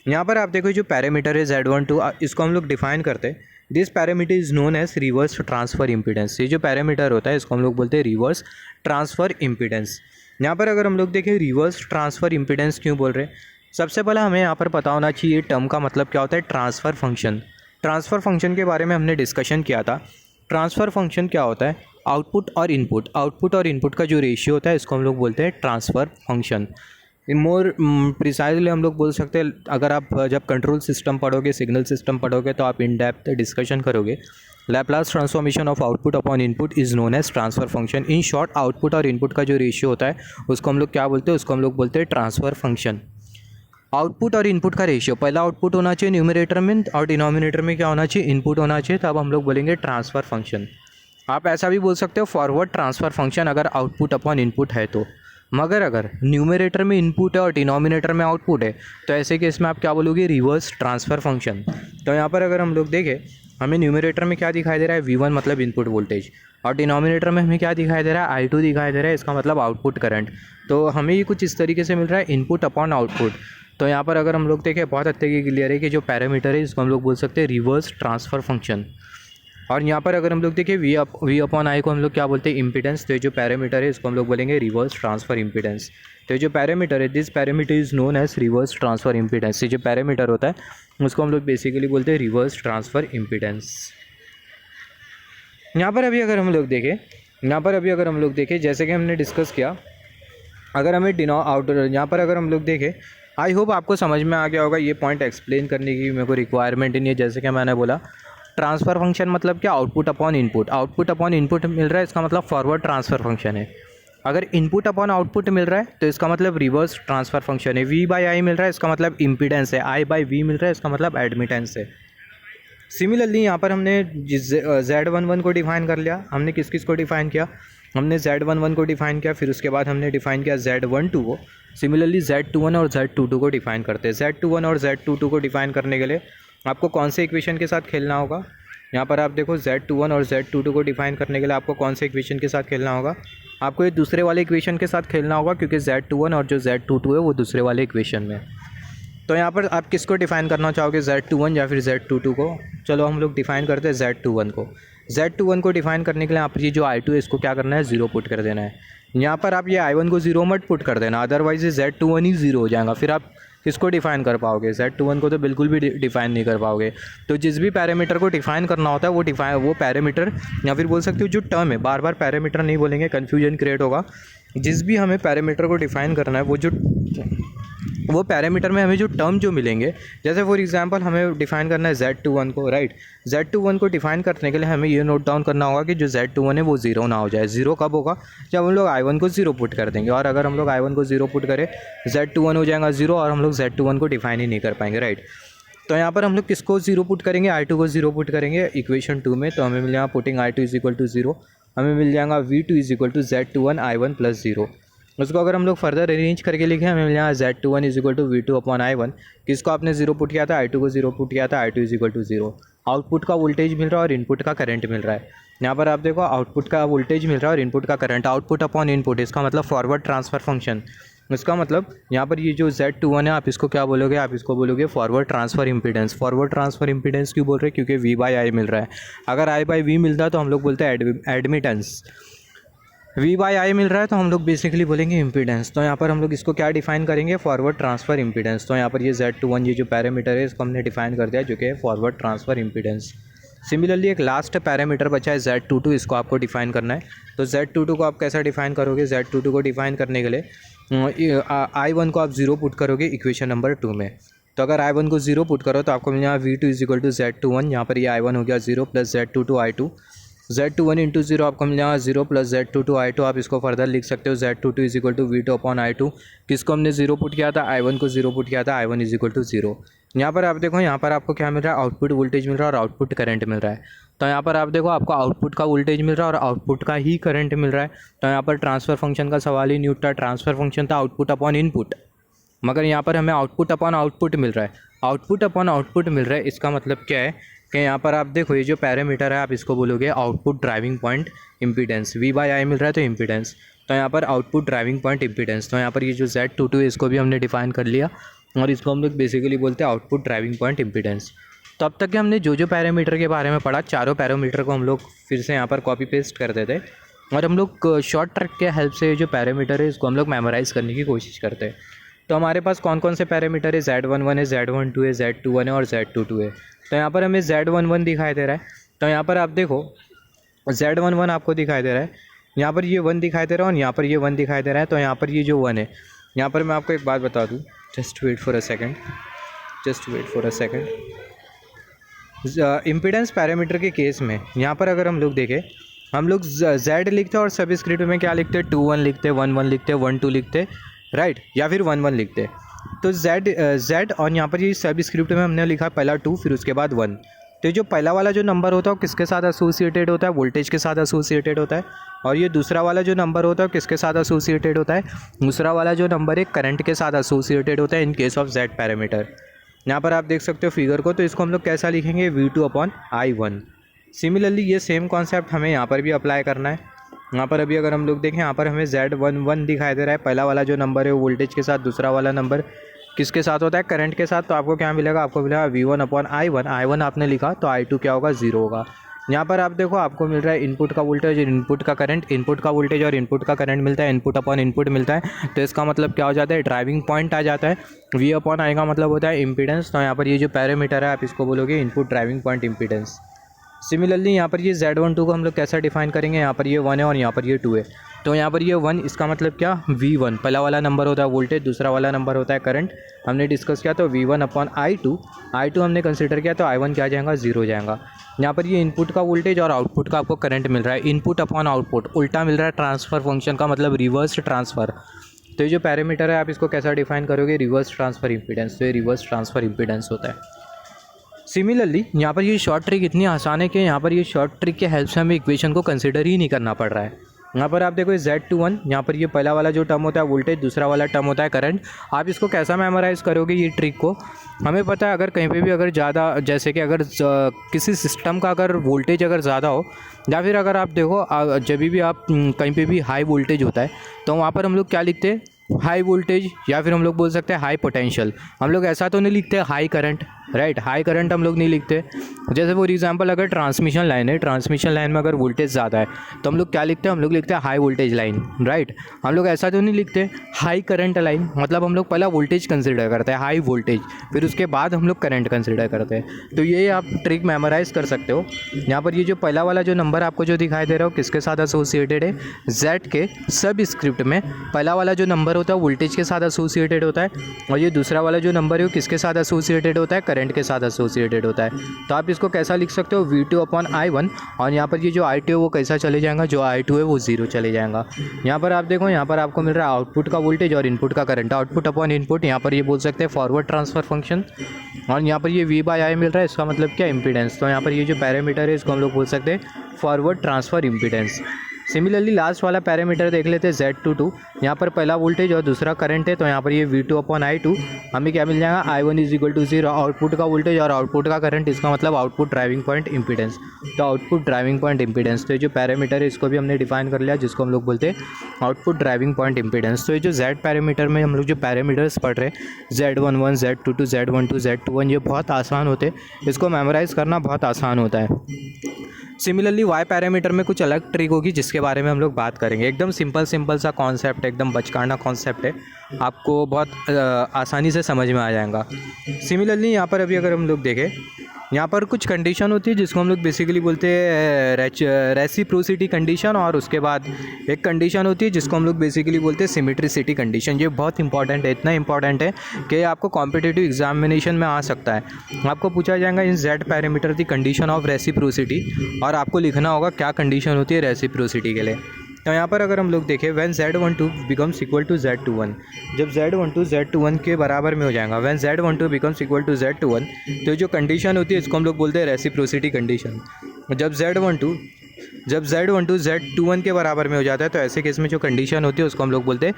यहाँ पर आप देखो जो पैरामीटर है Z12 इसको हम लोग डिफाइन करते हैं, this parameter is known as reverse transfer impedance. ये जो पैरामीटर होता है इसको हम लोग बोलते हैं रिवर्स ट्रांसफ़र इम्पीडेंस। यहाँ पर अगर हम लोग देखें रिवर्स ट्रांसफ़र इम्पीडेंस क्यों बोल रहे हैं, सबसे पहले हमें यहाँ पर पता होना चाहिए टर्म का मतलब क्या होता है। ट्रांसफ़र फंक्शन, ट्रांसफ़र फंक्शन के बारे में हमने डिस्कशन किया था। ट्रांसफ़र फंक्शन क्या होता है, आउटपुट और इनपुट, आउटपुट और इनपुट का जो रेशियो होता है इसको हम लोग बोलते हैं transfer function. In more precisely हम लोग बोल सकते हैं, अगर आप जब कंट्रोल सिस्टम पढ़ोगे, सिग्नल सिस्टम पढ़ोगे, तो आप इन डेप्थ डिस्कशन करोगे। Laplace transformation of output upon input is known as transfer function. In short, output और इनपुट का जो रेशियो होता है उसको हम लोग क्या बोलते हैं, उसको हम लोग बोलते हैं ट्रांसफ़र फंक्शन। आउटपुट और इनपुट का रेशियो, पहला आउटपुट होना चाहिए न्यूमरेटर में और डिनोमिनेटर में क्या होना चाहिए, इनपुट होना चाहिए, तब हम लोग बोलेंगे ट्रांसफ़र फंक्शन। आप ऐसा भी बोल सकते हो फॉरवर्ड ट्रांसफ़र फंक्शन अगर आउटपुट अपॉन इनपुट है तो। मगर अगर न्यूमरेटर में इनपुट है और डिनोमिनेटर में आउटपुट है तो ऐसे केस में आप क्या बोलोगे, रिवर्स ट्रांसफ़र फंक्शन। तो यहाँ पर अगर हम लोग देखें, हमें न्यूमरेटर में क्या दिखाई दे रहा है, V1 मतलब इनपुट वोल्टेज, और डिनोमिनेटर में हमें क्या दिखाई दे रहा है, I2 दिखाई दे रहा है, इसका मतलब आउटपुट करंट। तो हमें ये कुछ इस तरीके से मिल रहा है, इनपुट अपॉन आउटपुट। तो यहाँ पर अगर हम लोग देखें, बहुत अच्छे की क्लियर है कि जो पैरामीटर है इसको हम लोग बोल सकते हैं रिवर्स ट्रांसफ़र फंक्शन। और यहाँ पर अगर हम लोग देखें V अपॉन I को हम लोग क्या बोलते हैं, इम्पीडेंस। तो ये जो पैरामीटर है इसको हम लोग बोलेंगे रिवर्स ट्रांसफ़र इम्पीडेंस। तो ये जो पैरामीटर है, this parameter is known as reverse transfer impedance. ये जो पैरामीटर होता है उसको हम लोग बेसिकली बोलते हैं रिवर्स ट्रांसफ़र इम्पीडेंस। यहाँ पर अभी अगर हम लोग देखें, जैसे कि हमने डिस्कस किया, अगर हमें यहाँ पर अगर हम लोग देखें, आई होप आपको समझ में आ गया होगा। ये पॉइंट एक्सप्लेन करने की मेरे को रिक्वायरमेंट नहीं है। जैसे कि मैंने बोला, ट्रांसफ़र फंक्शन मतलब क्या, output upon input. Output upon input मिल रहा है, इसका मतलब फॉरवर्ड ट्रांसफ़र फंक्शन है। अगर इनपुट अपॉन आउटपुट मिल रहा है तो इसका मतलब रिवर्स ट्रांसफ़र फंक्शन है। V/I मिल रहा है, इसका मतलब इम्पीडेंस है। I/V मिल रहा है, इसका मतलब एडमिटेंस है। सिमिलरली यहाँ पर हमने Z11 को डिफ़ाइन कर लिया। हमने किस किस को डिफ़ाइन किया, हमने Z11 को डिफ़ाइन किया, फिर उसके बाद हमने डिफ़ाइन किया Z12 को। सिमिलरली Z21 और Z22 को डिफ़ाइन करते हैं। Z21 और Z22 को डिफ़ाइन करने के लिए आपको कौन से इक्वेशन के साथ खेलना होगा, यहाँ पर आप देखो, Z21 और Z22 को डिफ़ाइन करने के लिए आपको कौन से इक्वेशन के साथ खेलना होगा, आपको ये दूसरे वाले इक्वेशन के साथ खेलना होगा, क्योंकि Z21 और जो Z22 है वो दूसरे वाले इक्वेशन में। तो यहाँ पर आप किसको डिफ़ाइन करना चाहोगे, Z21 या फिर Z22 को। चलो हम लोग डिफ़ाइन करते हैं Z21 को। Z21 को डिफ़ाइन करने के लिए आप ये जो I2 है इसको क्या करना है, 0 पुट कर देना है। यहाँ पर आप ये I1 को 0 मत पुट कर देना, अदरवाइज़ ये Z21 ही 0 हो जाएगा। फिर आप किसको डिफ़ाइन कर पाओगे, Z21 को तो बिल्कुल भी डिफ़ाइन नहीं कर पाओगे। तो जिस भी पैरामीटर को डिफ़ाइन करना होता है वो पैरामीटर, या फिर बोल सकते हो जो टर्म है, बार बार पैरामीटर नहीं बोलेंगे, कन्फ्यूजन क्रिएट होगा। जिस भी हमें पैरामीटर को डिफ़ाइन करना है, वो पैरामीटर में हमें जो टर्म जो मिलेंगे, जैसे फॉर एग्जांपल हमें डिफ़ाइन करना है Z21 को, राइट। Z21 को डिफ़ाइन करने के लिए हमें ये नोट डाउन करना होगा कि जो Z21 है वो 0 ना हो जाए। 0 कब होगा, जब हम लोग I1 को 0 पुट कर देंगे। और अगर हम लोग I1 को 0 पुट करें, Z21 हो जाएगा 0 और हम लोग Z21 को डिफ़ाइन ही नहीं कर पाएंगे, राइट। तो यहाँ पर हम लोग किसको 0 पुट करेंगे, I2 को 0 पुट करेंगे इक्वेशन 2 में। तो हमें मिल जाएगा, putting I2 is equal to 0, हमें मिल जाएगा V2 is equal to Z21 I1 plus 0। उसको अगर हम लोग फर्दर अरेंज करके लिखें, हमें मिल जाएगा Z21 is equal to V2 upon I1। किसको आपने 0 पुट किया था, I2 को 0 पुट किया था, I2 is equal to 0। Output का वोल्टेज मिल रहा है और इनपुट का करंट मिल रहा है। यहाँ पर आप देखो, आउटपुट का वोल्टेज मिल रहा है और इनपुट का करंट, आउटपुट अपॉन इनपुट, इसका मतलब फॉरवर्ड ट्रांसफ़र फंक्शन। इसका मतलब यहाँ पर ये जो Z21 है, आप इसको क्या बोलोगे, आप इसको बोलोगे forward transfer impedance. Forward transfer impedance क्यों बोल रहे हैं, क्योंकि V/I मिल रहा है। अगर I/V मिलता है तो हम लोग बोलते हैं एडमिटेंस। V/I मिल रहा है तो हम लोग बेसिकली बोलेंगे इम्पीडेंस। तो यहाँ पर हम लोग इसको क्या डिफ़ाइन करेंगे, फॉरवर्ड ट्रांसफ़र इम्पीडेंस। तो यहाँ पर ये Z21 ये जो पैरामीटर है इसको हमने डिफ़ाइन कर दिया, जो कि है फॉरवर्ड ट्रांसफ़र इम्पीडेंस। सिमिलरली एक लास्ट पैरामीटर बचा है Z22, इसको आपको डिफ़ाइन करना है। तो Z22 को आप कैसा डिफ़ाइन करोगे, Z22 को डिफ़ाइन करने के लिए I1 को आप 0 पुट करोगे इक्वेशन नंबर 2 में। तो अगर I1 को 0 पुट करो तो आपको मिल जाएगा V2 is equal to Z21, यहाँ पर ये I1 हो गया 0 plus Z22 I2। Z21 into 0 आपको मिल जाएगा 0 प्लस Z22 I2। आप इसको फर्दर लिख सकते हो Z22 is equal to V2 upon I2। किसको हमने 0 पुट किया था, I1 को 0 पुट किया था, I1 इज इक्वल टू 0। यहाँ पर आप देखो, यहाँ पर आपको क्या मिल रहा है, आउटपुट वोल्टेज मिल रहा है और आउटपुट करंट मिल रहा है। तो यहाँ पर आप देखो, आपको आउटपुट का वोल्टेज मिल रहा है और आउटपुट का ही करंट मिल रहा है। तो यहाँ पर ट्रांसफ़र फंक्शन का सवाल ही नहीं उठता। ट्रांसफ़र फंक्शन था आउटपुट अपॉन इनपुट, मगर यहाँ पर हमें आउटपुट अपॉन आउटपुट मिल रहा है। आउटपुट अपॉन आउटपुट मिल रहा है, इसका मतलब क्या है कि यहाँ पर आप देखो, ये जो पैरामीटर है आप इसको बोलोगे output driving point impedance. V/I मिल रहा है तो इम्पीडेंस, तो यहाँ पर आउटपुट ड्राइविंग पॉइंट इम्पीडेंस। तो यहाँ पर ये जो Z22 है इसको भी हमने डिफ़ाइन कर लिया और इसको हम लोग बेसिकली बोलते हैं आउटपुट ड्राइविंग पॉइंट इम्पीडेंस। तो अब तक के हमने जो पैरामीटर के बारे में पढ़ा, चारों पैरामीटर को हम लोग फिर से यहाँ पर कॉपी पेस्ट कर देते। और हम लोग शॉर्ट ट्रिक के हेल्प से जो पैरामीटर है इसको हम लोग मेमोराइज़ करने की कोशिश करते हैं। तो हमारे पास कौन कौन से पैरामीटर है, Z11 है, Z12 है, Z21 है और Z22 है। तो यहाँ पर हमें Z11 दिखाई दे रहा है। तो यहाँ पर आप देखो Z11 आपको दिखाई दे रहा है, यहाँ पर ये 1 दिखाई दे रहा है और यहाँ पर ये 1 दिखाई दे रहा है। तो यहाँ पर ये जो 1 है, यहाँ पर मैं आपको एक बात बता दूँ, just wait for a second. Impedance parameter के केस में यहाँ पर अगर हम लोग देखें, हम लोग Z लिखते हैं और सब स्क्रिप्ट में क्या लिखते हैं, 2 1 लिखते हैं, 1 1 लिखते हैं, 1 2 लिखते हैं, राइट, या फिर 1 1 लिखते हैं। तो Z और यहाँ पर ये सब स्क्रिप्ट में हमने लिखा पहला 2 फिर उसके बाद 1। तो जो पहला वाला जो नंबर होता है वो किसके साथ एसोसिएटेड होता है, वोल्टेज के साथ एसोसिएटेड होता है। और ये दूसरा वाला जो नंबर होता है किसके साथ एसोसिएटेड होता है, दूसरा वाला जो नंबर है करंट के साथ एसोसिएटेड होता है in case of Z parameter. यहाँ पर आप देख सकते हो फिगर को, तो इसको हम लोग कैसा लिखेंगे, V2/I1। सिमिलरली ये सेम कॉन्सेप्ट हमें यहाँ पर भी अप्लाई करना है। यहाँ पर अभी अगर हम लोग देखें, यहाँ पर हमें Z11 दिखाई दे रहा है, पहला वाला जो नंबर है वो वोल्टेज के साथ, दूसरा वाला नंबर किसके साथ होता है, करंट के साथ। तो आपको क्या मिलेगा, आपको मिलेगा V1/I1। I1 आपने लिखा तो I2 क्या होगा, 0 होगा। यहाँ पर आप देखो आपको मिल रहा है इनपुट का वोल्टेज और इनपुट का करंट, इनपुट का वोल्टेज और इनपुट का करंट मिलता है, इनपुट अपॉन इनपुट मिलता है। तो इसका मतलब क्या हो जाता है, ड्राइविंग पॉइंट आ जाता है। V/I का मतलब होता है इम्पीडेंस। तो यहाँ पर ये जो पैरामीटर है आप इसको बोलोगे input driving point impedance. Similarly यहाँ पर ये Z12 को हम लोग कैसा डिफाइन करेंगे, यहाँ पर ये 1 है और यहाँ पर ये 2 है। तो यहाँ पर ये 1 इसका मतलब क्या, V1 पहला वाला नंबर होता है वोल्टेज, दूसरा वाला नंबर होता है करंट, हमने डिस्कस किया। तो V1/I2 हमने कंसिडर किया, तो I1 क्या जाएगा, 0 जाएगा। यहाँ पर ये इनपुट का वोल्टेज और आउटपुट का आपको करंट मिल रहा है, इनपुट अपॉन आउटपुट उल्टा मिल रहा है, ट्रांसफ़र फंक्शन का मतलब रिवर्स ट्रांसफ़र। तो ये जो पैरामीटर है आप इसको कैसा डिफाइन करोगे, रिवर्स ट्रांसफ़र इम्पीडेंस। तो ये रिवर्स ट्रांसफ़र इम्पीडेंस होता है। सिमिलरली यहाँ पर ये शॉर्ट ट्रिक इतनी आसान है कि यहाँ पर ये शॉर्ट ट्रिक के हेल्प से हमें इक्वेशन को कंसिडर ही नहीं करना पड़ रहा है। यहाँ पर आप देखो Z21, यहाँ पर ये पहला वाला जो टर्म होता है वोल्टेज, दूसरा वाला टर्म होता है करंट। आप इसको कैसा मेमोराइज़ करोगे ये ट्रिक को, हमें पता है अगर कहीं पे भी अगर ज़्यादा, जैसे कि अगर किसी सिस्टम का अगर वोल्टेज अगर ज़्यादा हो, या फिर अगर आप देखो जब भी आप कहीं पे भी हाई वोल्टेज होता है तो वहाँ पर हम लोग क्या लिखते हैं, हाई वोल्टेज, या फिर हम लोग बोल सकते हैं हाई पोटेंशियल। हम लोग ऐसा तो नहीं लिखते high current, right, high current हम लोग नहीं लिखते। जैसे फॉर एग्जांपल अगर ट्रांसमिशन लाइन है, ट्रांसमिशन लाइन में अगर वोल्टेज ज़्यादा है तो हम लोग क्या लिखते हैं, हम लोग लिखते हैं हाई वोल्टेज लाइन, राइट। हम लोग ऐसा तो नहीं लिखते हाई करंट लाइन, मतलब हम लोग पहला वोल्टेज कंसिडर करते हैं, हाई वोल्टेज, फिर उसके बाद हम लोग करंट कंसिडर करते हैं। तो ये आप ट्रिक मेमोराइज़ कर सकते हो। यहाँ पर ये जो पहला वाला जो नंबर आपको जो दिखाई दे रहा हो किसके साथ एसोसिएटेड है, Z के सब स्क्रिप्ट में पहला वाला जो नंबर होता है वोल्टेज के साथ एसोसिएटेड होता है, और ये दूसरा वाला जो नंबर है वो किसके साथ एसोसिएटेड होता है, करंट के साथ एसोसिएटेड होता है। तो आप इसको कैसा लिख सकते हो, V2/I1, और यहाँ पर ये जो I2 है वो कैसा चले जाएगा, जो I2 है वो 0 चले जाएगा। यहाँ पर आप देखो, यहाँ पर आपको मिल रहा है आउटपुट का वोल्टेज और इनपुट का करंट, आउटपुट अपॉन इनपुट, यहाँ पर ये बोल सकते हैं फॉरवर्ड ट्रांसफर फंक्शन। और यहाँ पर ये V/I मिल रहा है, इसका मतलब क्या, इम्पीडेंस। तो यहाँ पर ये जो पैरामीटर है इसको हम लोग बोल सकते हैं forward transfer impedance. Similarly last वाला पैरामीटर देख लेते हैं Z22, यहाँ पर पहला वोल्टेज और दूसरा करंट है। तो यहाँ पर ये V2/I2 हमें क्या मिल जाएगा, I1 = 0, आउटपुट का वोल्टेज और आउटपुट का करंट, इसका मतलब आउटपुट ड्राइविंग पॉइंट इम्पीडेंस। तो आउटपुट ड्राइविंग पॉइंट इम्पीडेंस, तो ये जो पैरामीटर है इसको भी हमने डिफाइन कर लिया, जिसको हम लोग बोलते हैं आउटपुट ड्राइविंग पॉइंट इम्पीडेंस। तो ये जो Z पैरामीटर में हम लोग जो पैरामीटर्स पढ़ रहे हैं, Z11, Z22, Z12, Z21, ये बहुत आसान होते हैं, इसको मेमोराइज़ करना बहुत आसान होता है। सिमिलरली Y पैरामीटर में कुछ अलग ट्रिक होगी जिसके बारे में हम लोग बात करेंगे। एकदम सिंपल सा कॉन्सेप्ट है, एकदम बचकाना कॉन्सेप्ट है, आपको बहुत आसानी से समझ में आ जाएगा। सिमिलरली यहाँ पर अभी अगर हम लोग देखें, यहाँ पर कुछ कंडीशन होती है जिसको हम लोग बेसिकली बोलते हैं रेसिप्रोसिटी कंडीशन, और उसके बाद एक कंडीशन होती है जिसको हम लोग बेसिकली बोलते हैं सिमेट्रिसिटी कंडीशन। ये बहुत इंपॉर्टेंट है, इतना इंपॉर्टेंट है कि आपको कॉम्पिटिटिव एग्जामिनेशन में आ सकता है। आपको पूछा जाएगा इन Z parameter the condition of reciprocity, और आपको लिखना होगा क्या कंडीशन होती है रेसिप्रोसिटी के लिए। तो यहाँ पर अगर हम लोग देखें, when Z12 becomes equal to Z21, जब Z12 Z21 के बराबर में हो जाएगा, when Z12 becomes equal to Z21, तो जो कंडीशन होती है इसको हम लोग बोलते हैं रेसिप्रोसिटी कंडीशन। जब Z12 Z21 के बराबर में हो जाता है तो ऐसे केस में जो कंडीशन होती है उसको हम लोग बोलते हैं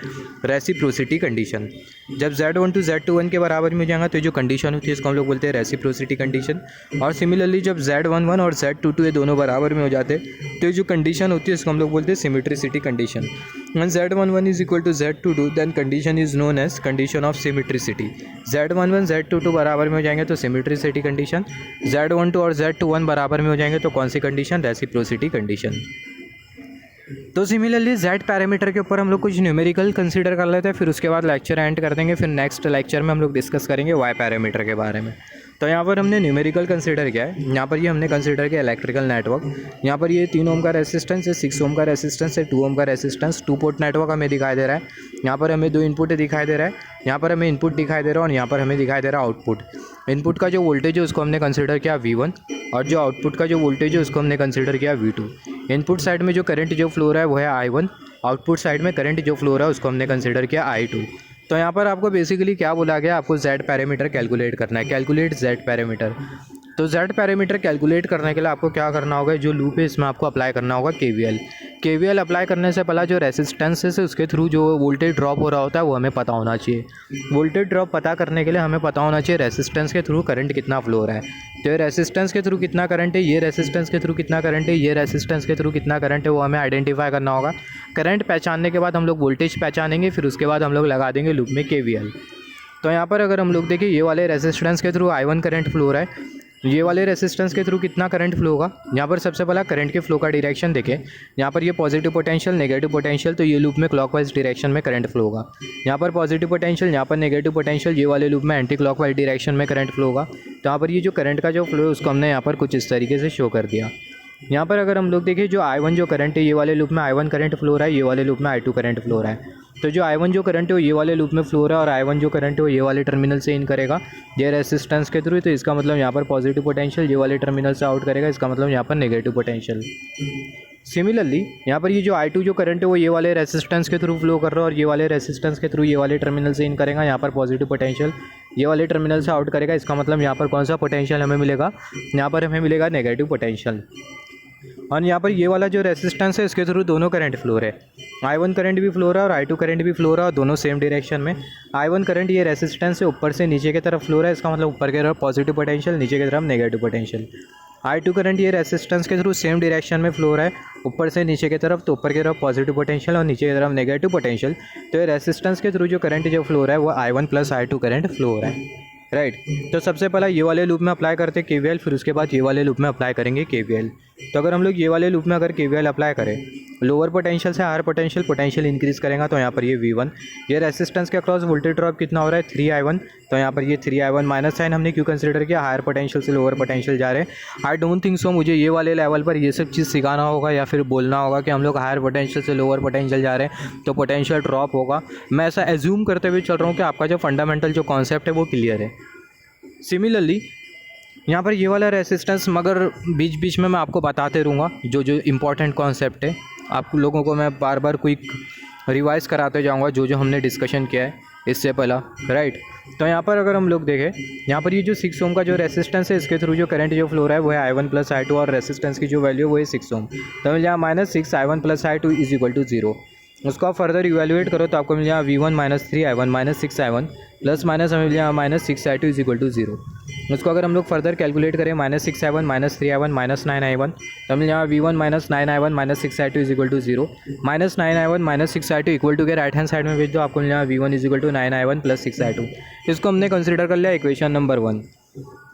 रेसिप्रोसिटी कंडीशन। जब Z12 Z21 के बराबर में हो जाएगा तो जो कंडीशन होती है इसको हम लोग बोलते हैं रेसिप्रोसिटी कंडीशन। और सिमिलरली जब Z11 और Z22 ये दोनों बराबर में हो जाते हैं तो जो कंडीशन होती है इसको हम लोग बोलते हैं symmetricity condition. When Z11 is equal to Z22 then condition is known as condition of symmetricity। Z11 Z22 बराबर में हो जाएंगे तो सिमेट्रिसिटी कंडीशन, Z12 और Z21 बराबर में हो जाएंगे तो कौन सी कंडीशन, रेसिप्रोसिटी कंडीशन। तो सिमिलरली जेड पैरामीटर के ऊपर हम लोग कुछ न्यूमेरिकल कंसीडर कर लेते हैं, फिर उसके बाद लेक्चर एंड कर देंगे। फिर नेक्स्ट लेक्चर में हम लोग डिस्कस करेंगे वाई पैरामीटर के बारे में। तो यहाँ पर हमने न्यूमेरिकल कंसीडर किया है। यहाँ पर ये हमने कंसीडर किया इलेक्ट्रिकल नेटवर्क। यहाँ पर ये 3 ओम का रेसिस्टेंस है, 6 ओम का रेसिस्टेंस है, 2 ओम का रेसिस्टेंस, 2 पोर्ट नेटवर्क हमें दिखाई दे रहा है। यहाँ पर हमें 2 इनपुट दिखाई दे रहा है, यहाँ पर हमें इनपुट दिखाई दे रहा है और यहाँ पर हमें दिखाई दे रहा है आउटपुट। इनपुट का जो वोल्टेज है उसको हमने कंसीडर किया V1 और जो आउटपुट का जो वोल्टेज है उसको हमने कंसीडर किया V2। इनपुट साइड में जो करंट जो फ्लो रहा है वो है I1, आउटपुट साइड में करंट जो फ्लो रहा है उसको हमने कंसीडर किया I2। तो यहाँ पर आपको बेसिकली क्या बोला गया, आपको जेड पैरामीटर कैलकुलेट करना है, कैलकुलेट जेड पैरामीटर। तो जेड पैरामीटर कैलकुलेट करने के लिए आपको क्या करना होगा, जो लूप है इसमें आपको अप्लाई करना होगा केवीएल अप्लाई करने से पहला जो रेसिस्टेंसेस है उसके थ्रू जो वोल्टेज ड्रॉप हो रहा होता है वो हमें पता होना चाहिए। वोल्टेज ड्रॉप पता करने के लिए हमें पता होना चाहिए रेसिस्टेंस के थ्रू करंट कितना फ्लो हो रहा है। तो ये रेसिस्टेंस के थ्रू कितना करंट है, ये रेसिस्टेंस के थ्रू कितना करंट है, ये रेसिस्टेंस के थ्रू कितना करंट है, वो हमें आइडेंटिफाई करना होगा। करंट पहचानने के बाद हम लोग वोल्टेज पहचानेंगे, फिर उसके बाद हम लोग लगा देंगे लूप में केवीएल। तो यहाँ पर अगर हम लोग देखें ये वाले रेसिस्टेंस के थ्रू I1 करंट फ्लो हो रहा है, ये वाले रेसिस्टेंस के थ्रू कितना करंट फ्लो होगा। यहाँ पर सबसे पहला करंट के फ्लो का डायरेक्शन देखें, यहाँ पर ये पॉजिटिव पोटेंशियल नेगेटिव पोटेंशियल, तो ये लूप में क्लॉकवाइज डायरेक्शन में करंट फ्लो होगा। यहाँ पर पॉजिटिव पोटेंशियल, यहाँ पर नेगेटिव पोटेंशियल, ये वाले लूप में एंटी क्लॉकवाइज डायरेक्शन में करंट फ्लो होगा। तो यहाँ पर ये जो करंट का जो फ्लो है उसको हमने यहाँ पर कुछ इस तरीके से शो कर दिया। यहाँ पर अगर हम लोग देखें जो I1 जो करंट है, ये वाले लूप में I1 करंट फ्लो हो रहा है, ये वाले लूप में I2 करंट फ्लो हो रहा है। तो जो I1 जो करंट है वो ये वाले लूप में फ्लो हो रहा है और I1 जो करंट है वो ये वाले टर्मिनल से इन करेगा ये रेसिस्टेंस के थ्रू। तो इसका मतलब यहाँ पर पॉजिटिव पोटेंशियल ये वाले टर्मिनल से आउट करेगा, इसका मतलब यहाँ पर नेगेटिव पोटेंशियल। सिमिलरली यहाँ पर ये जो I2 जो करंट है वो ये वाले रेसिस्टेंस के थ्रू फ्लो कर रहा है और ये वाले रेसिस्टेंस के थ्रू ये वाले टर्मिनल से इन करेगा, यहाँ पर पॉजिटिव पोटेंशियल ये वाले टर्मिनल से आउट करेगा, इसका मतलब यहाँ पर कौन सा पोटेंशियल हमें मिलेगा, यहाँ पर हमें मिलेगा नेगेटिव पोटेंशियल। और यहाँ पर ये वाला जो रेसिस्टेंस है इसके थ्रू दोनों करंट फ्लो रहे, I1 करंट भी फ्लो रहा है और I2 करंट भी फ्लो रहा है, दोनों सेम डायरेक्शन में। I1 करंट ये रेसिस्टेंस से ऊपर से नीचे की तरफ फ्लो रहा है, इसका मतलब ऊपर की तरफ पॉजिटिव पोटेंशियल, नीचे की तरफ नेगेटिव पोटेंशियल। I2 करंट ये रेसिस्टेंस के थ्रू सेम डायरेक्शन में फ्लो रहा है, ऊपर से नीचे की तरफ, तो ऊपर की तरफ पॉजिटिव पोटेंशियल और नीचे की तरफ नेगेटिव पोटेंशियल। तो ये रेसिस्टेंस के थ्रू जो करंट जो फ्लो रहा है वो I1 plus I2 current flow हो रहा है, राइट। तो सबसे पहला ये वाले लूप में अप्लाई करते हैं केवीएल, फिर उसके बाद ये वाले लूप में अप्लाई करेंगे केवीएल। तो अगर हम लोग ये वाले लूप में अगर केवीएल अप्लाई करें, लोअर पोटेंशियल से हायर पोटेंशियल इंक्रीज़ करेंगे, तो यहाँ पर ये V1 ये रेसिस्टेंस के अक्रॉस वोल्टेज ड्रॉप कितना हो रहा है 3I1, तो यहाँ पर ये 3I1 माइनस साइन हमने क्यों कंसीडर किया, हायर पोटेंशियल से लोअर पोटेंशियल जा रहे हैं। आई डोंट थिंक सो मुझे ये वाले लेवल पर ये सब चीज़ सिखाना होगा या फिर बोलना होगा कि हम लोग हायर पोटेंशियल से लोअर पोटेंशियल जा रहे हैं तो पोटेंशियल ड्रॉप होगा। मैं ऐसा एज्यूम करते हुए चल रहा हूँ कि आपका जो फंडामेंटल जो कॉन्सेप्ट है वो क्लियर है। सिमिलरली यहाँ पर ये वाला रेसिस्टेंस मगर बीच बीच में मैं आपको बताते रहूँगा जो जो इम्पोर्टेंट कॉन्सेप्ट है, आप लोगों को मैं बार बार क्विक रिवाइज कराते जाऊँगा जो जो हमने डिस्कशन किया है इससे पहला, राइट। तो यहाँ पर अगर हम लोग देखें, यहाँ पर ये जो 6 ओम का जो रेसिस्टेंस है इसके थ्रू जो करंट जो फ्लो रहा है वो है I1 प्लस I2 और रेसिस्टेंस की जो वैल्यू है वो है 6 ओम। तो यहाँ -6 I1 plus I2 is equal to 0। उसको आप फर्दर इवेल्युएट करो तो आपको मिल जाएगा V1 minus 3I1 minus 6I1 plus minus हमें मिल जाएगा -6I2 इज इक्वल टू 0। उसको अगर हम लोग फर्दर कैलकुलेट करें -6I1 minus 3I1 minus 9I1 तो मिल जाएगा V1 minus 9I1 minus 6I2 is equal to 0। -9I1 minus 6I2 equal to के राइट हैंड साइड में भेज दो, आपको मिल जाएगा V1 is equal to 9I1 plus 6I2। इसको हमने कंसिडर कर लिया इक्वेशन नंबर 1।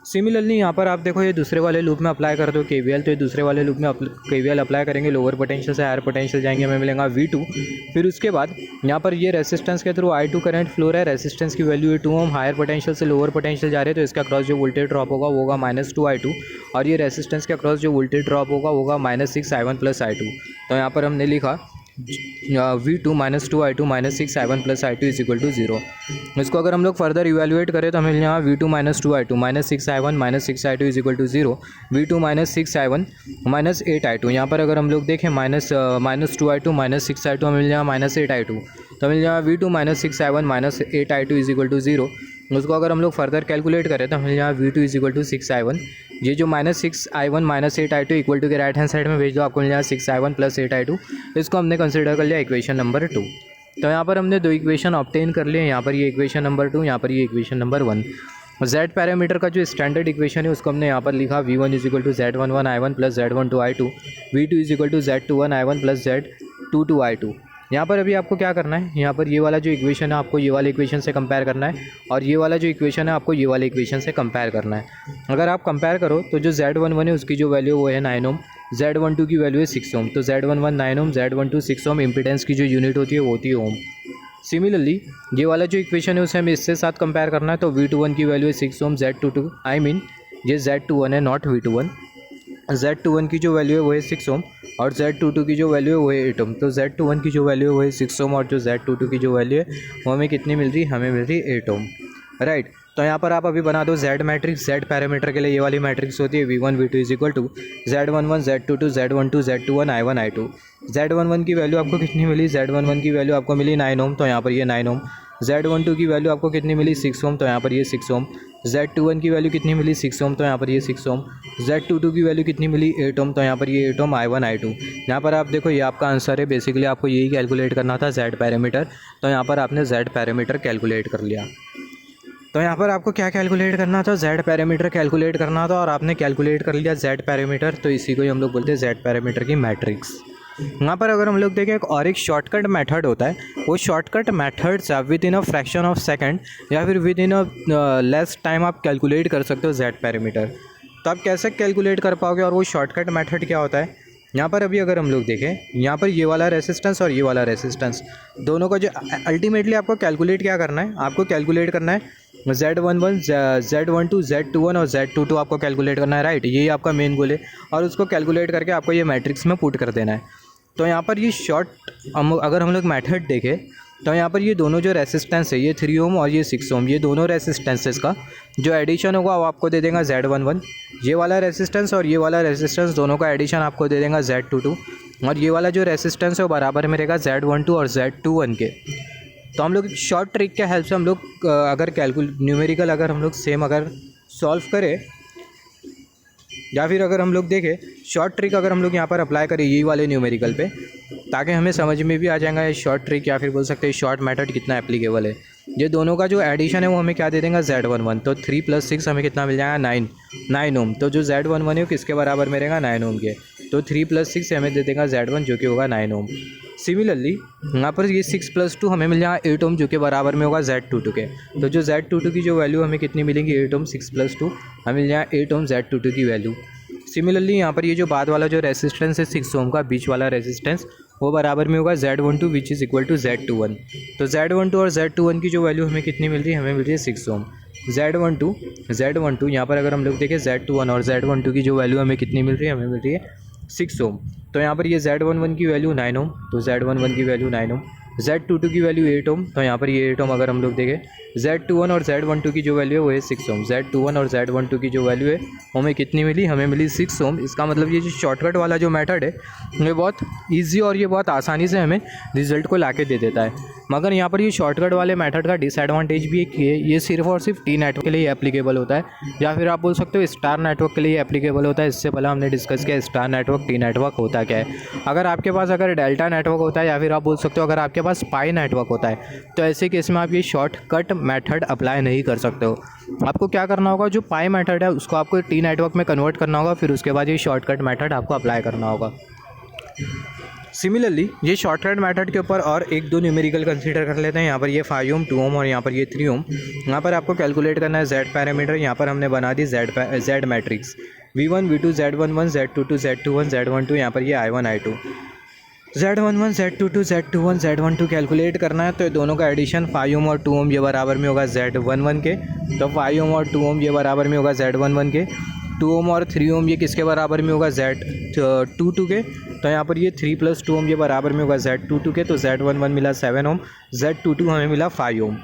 सिमिलरली यहाँ पर आप देखो ये दूसरे वाले लूप में अप्लाई कर दो केवीएल, तो ये दूसरे वाले लूप में केवीएल अप्लाई करेंगे, लोअर पोटेंशियल से हायर पोटेंशियल जाएंगे, हमें मिलेगा V2। फिर उसके बाद यहाँ पर ये रेसिस्टेंस के थ्रू I2 करंट फ्लो रहा है, रेसिस्टेंस की वैल्यू है 2 ओम, हायर पोटेंशियल से लोअर पोटेंशियल जा रहे हैं तो इसका क्रॉस जो वोल्टेज ड्रॉप होगा वो होगा -2I2 और ये रेसिस्टेंस के क्रॉस जो वोल्टेज ड्रॉप होगा वो होगा -6I1 प्लस I2। तो यहाँ पर हमने लिखा V2 -2I2 -6I1 plus I2 is equal to 0। इसको अगर हम लोग फर्दर इवेल्युएट करें तो हमें यहाँ V2 -2I2 -6I1 -6I2 is equal to 0। V2 -6I1 -8I2, यहाँ पर अगर हम लोग देखें -2I2 -6I2 हमें मिल जाएगा -8I2, तो मिल जाएगा V2 -6I1 -8I2 is equal to 0। उसको अगर हम लोग फर्दर कैलकुलेट करें तो हमें यहाँ V2 is equal to 6I1, ये जो -6I1 -8I2 इक्वल टू के राइट हैंड साइड में भेज दो, आपको मिल जाएगा 6I1 प्लस 8I2। इसको हमने कंसिडर कर लिया इक्वेशन नंबर 2। तो यहाँ पर हमने 2 इक्वेशन ऑब्टेन कर लिए, यहाँ पर ये इक्वेशन नंबर 2, यहाँ पर ये इक्वेशन नंबर 1। जेड पैरामीटर का जो स्टैंडर्ड इक्वेशन है उसको हमने यहाँ पर लिखा V1 is equal to Z11I1 plus Z12I2, V2 is equal to Z21I1 plus Z22I2। यहाँ पर अभी आपको क्या करना है, यहाँ पर ये वाला जो इक्वेशन है आपको ये वाले इक्वेशन से कंपेयर करना है और ये वाला जो इक्वेशन है आपको ये वाले इक्वेशन से कंपेयर करना है। अगर आप कंपेयर करो तो जो Z11 है उसकी जो वैल्यू वो है 9 ओम, Z12 की वैल्यू है 6 ओम, तो Z11 9 ओम, Z12 6 ओम। इम्पीडेंस की जो यूनिट होती है वो होती है ओम। सिमिलरली ये वाला जो इक्वेशन है उसे हमें इससे साथ कंपेयर करना है, तो V21 की वैल्यू है 6 ओम, Z22 आई मीन ये Z21 है नॉट V21। Z21 की जो वैल्यू है वो है 6 ओम और Z22 की जो वैल्यू है वो है 8 ओम। तो Z21 की जो वैल्यू है वो है 6 ओम और जो Z22 की जो वैल्यू है वो हमें कितनी मिल रही है, हमें मिल रही है 8 ओम, राइट। तो यहाँ पर आप अभी बना दो Z मैट्रिक्स। Z पैरामीटर के लिए ये वाली मैट्रिक्स होती है V1 V2 is equal to Z11 Z22 Z12 Z21 I1 I2। Z11 की वैल्यू आपको कितनी मिली, Z11 की वैल्यू आपको मिली 9 ओम, तो यहाँ पर ये 9 ओम। Z12 की वैल्यू आपको कितनी मिली 6 ओम, तो यहाँ पर ये 6 ओम। Z21 की वैल्यू कितनी मिली 6 ओम, तो यहाँ पर ये 6 ओम। Z22 की वैल्यू कितनी मिली 8 ओम, तो यहाँ पर ये 8 ओम I1 I2। यहाँ पर आप देखो ये आपका आंसर है। बेसिकली आपको यही कैलकुलेट करना था Z पैरामीटर, तो यहाँ पर आपने Z पैरामीटर कैलकुलेट कर लिया। तो यहाँ पर आपको क्या कैलकुलेट करना था, Z पैरामीटर कैलकुलेट करना था और आपने कैलकुलेट कर लिया Z पैरामीटर। तो इसी को ही हम लोग बोलते हैं Z पैरामीटर की मैट्रिक्स। यहाँ पर अगर हम लोग देखें और एक शॉर्टकट मेथड होता है, वो शॉर्टकट मेथड से with in a fraction of second या फिर with in a less time आप कैलकुलेट कर सकते हो Z पैरामीटर। तो आप कैसे कैलकुलेट कर पाओगे और वो शॉर्टकट मेथड क्या होता है, यहाँ पर अभी अगर हम लोग देखें यहाँ पर ये वाला रेसिस्टेंस और ये वाला रेसिस्टेंस दोनों का जो अल्टीमेटली आपको कैलकुलेट क्या करना है, आपको कैलकुलेट करना है Z11 Z12 Z21 और Z22 आपको कैलकुलेट करना है, राइट। यही आपका मेन गोल है और उसको कैलकुलेट करके आपको ये मैट्रिक्स में पुट कर देना है। तो यहाँ पर ये अगर हम लोग मेथड देखें तो यहाँ पर ये दोनों जो रेसिस्टेंस है, ये 3 ओम और ये 6 ओम, ये दोनों रेसिस्टेंसेस का जो एडिशन होगा वो आपको दे देगा Z11। ये वाला रेसिस्टेंस और ये वाला रेसिस्टेंस दोनों का एडिशन आपको दे देगा Z22 और ये वाला जो रेसिस्टेंस है वो बराबर में रहेगा Z12 और Z21 के। तो हम लोग शॉर्ट ट्रिक के हेल्प से हम लोग अगर न्यूमेरिकल अगर हम लोग सेम अगर सॉल्व करें या फिर अगर हम लोग देखें शॉर्ट ट्रिक अगर हम लोग यहाँ पर अप्लाई करें यही वाले न्यूमेरिकल पे, ताकि हमें समझ में भी आ जाएगा ये शॉर्ट ट्रिक या फिर बोल सकते हैं शॉर्ट मेथड कितना एप्लीकेबल है। ये दोनों का जो एडिशन है वो हमें क्या दे देगा Z11। तो 3 + 6 हमें कितना मिल जाएगा 9 ओम। तो जो Z11 है वो किसके बराबर में रहेगा 9 ओम के, तो 3 + 6 हमें दे देगा Z1 जो कि होगा 9 ओम। सिमिलरली यहाँ पर ये 6 + 2 हमें मिल जाएगा 8 ओम जो कि बराबर में होगा Z22 के। तो जो Z22 की जो वैल्यू हमें कितनी मिलेंगी 8 ओम, 6 + 2 हमें मिल जाएगा 8 ओम Z22 की वैल्यू। सिमिलरली यहाँ पर ये जो बाद वाला जो रेसिस्टेंस है 6 ओम का बीच वाला रेसिस्टेंस वो बराबर में होगा Z12 which is equal to Z21। तो Z12 और Z21 की जो वैल्यू हमें कितनी मिल रही है, हमें मिल रही है 6 ओम। Z12 यहाँ पर अगर हम लोग देखें Z21 और Z12 की जो वैल्यू हमें कितनी मिल रही है, हमें मिल रही है 6 ओम। तो यहाँ पर ये Z11 की वैल्यू 9 ओम, तो Z11 की वैल्यू 9 ओम। Z22 की वैल्यू 8 ओम, तो यहाँ पर ये 8 ओम अगर हम लोग देखें। Z21 और Z12 की जो वैल्यू है वो है 6 ओम। Z21 और Z12 की जो वैल्यू है हमें कितनी मिली, हमें मिली 6 ओम। इसका मतलब ये जो शॉर्टकट वाला जो मेथड है ये बहुत ईजी और ये बहुत आसानी से हमें रिजल्ट को ला के दे देता है। मगर यहाँ पर ये शॉर्टकट वाले मेथड का डिसएडवांटेज भी एक ये सिर्फ और सिर्फ T नेटवर्क के लिए एप्लीकेबल होता है, या फिर आप बोल सकते हो स्टार नेटवर्क के लिए एप्लीकेबल होता है। इससे पहले हमने डिस्कस किया स्टार नेटवर्क T नेटवर्क होता क्या है। अगर आपके पास अगर डेल्टा नेटवर्क होता है या फिर आप बोल सकते हो अगर आपके पास पाई नेटवर्क होता है, तो ऐसे केस में आप ये शॉर्टकट मेथड अप्लाई नहीं कर सकते हो। आपको क्या करना होगा, जो पाई मेथड है उसको आपको T नेटवर्क में कन्वर्ट करना होगा, फिर उसके बाद ये शॉर्टकट मेथड आपको अप्लाई करना होगा। सिमिलरली ये शॉर्टकट मेथड के ऊपर और एक दो न्यूमेरिकल कंसीडर कर लेते हैं। यहाँ पर ये 5 ओम 2 ओम और यहाँ पर ये 3 ओम। यहाँ पर आपको कैलकुलेट करना है Z पैरामीटर। यहाँ पर हमने बना दी Z matrix V1 V2 Z11 Z22 Z21 Z12। यहाँ पर ये I1 I2 Z11 Z22 Z21 Z12 calculate करना है। तो दोनों का एडिशन 5 ओम और 2 ओम ये बराबर में होगा Z11 के। तो 5 ओम और 2 ओम ये बराबर में होगा Z11 के। 2 ओम और 3 ओम ये किसके बराबर में होगा Z22 के। तो यहाँ पर ये 3 + 2 ओम ये बराबर में होगा Z22 के। तो Z11 मिला 7 ओम, Z22 हमें मिला 5 ohm.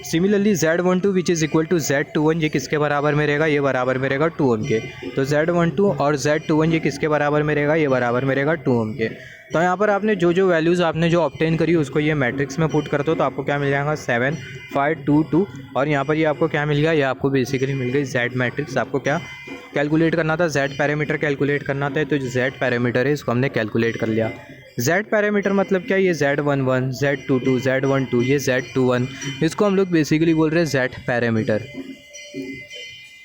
Similarly Z12 which is equal to Z21 ये किसके बराबर में रहेगा, ये बराबर में रहेगा 2 ओम के। तो Z12 और Z21 ये किसके बराबर में रहेगा, ये बराबर में रहेगा 2 ओम के। तो यहाँ पर आपने जो वैल्यूज़ आपने जो ऑब्टेन करी उसको ये मैट्रिक्स में पुट करते हो तो आपको क्या मिल जाएगा 7 5 2 2। और यहाँ पर ये आपको क्या मिल गया, ये आपको बेसिकली मिल गई Z मैट्रिक्स। आपको क्या कैलकुलेट करना था, Z पैरामीटर कैलकुलेट करना था। तो जो Z पैरामीटर है इसको हमने कैलकुलेट कर लिया। Z पैरामीटर मतलब क्या, ये Z11 Z22 Z12 ये Z21, इसको हम लोग बेसिकली बोल रहे हैं Z parameter.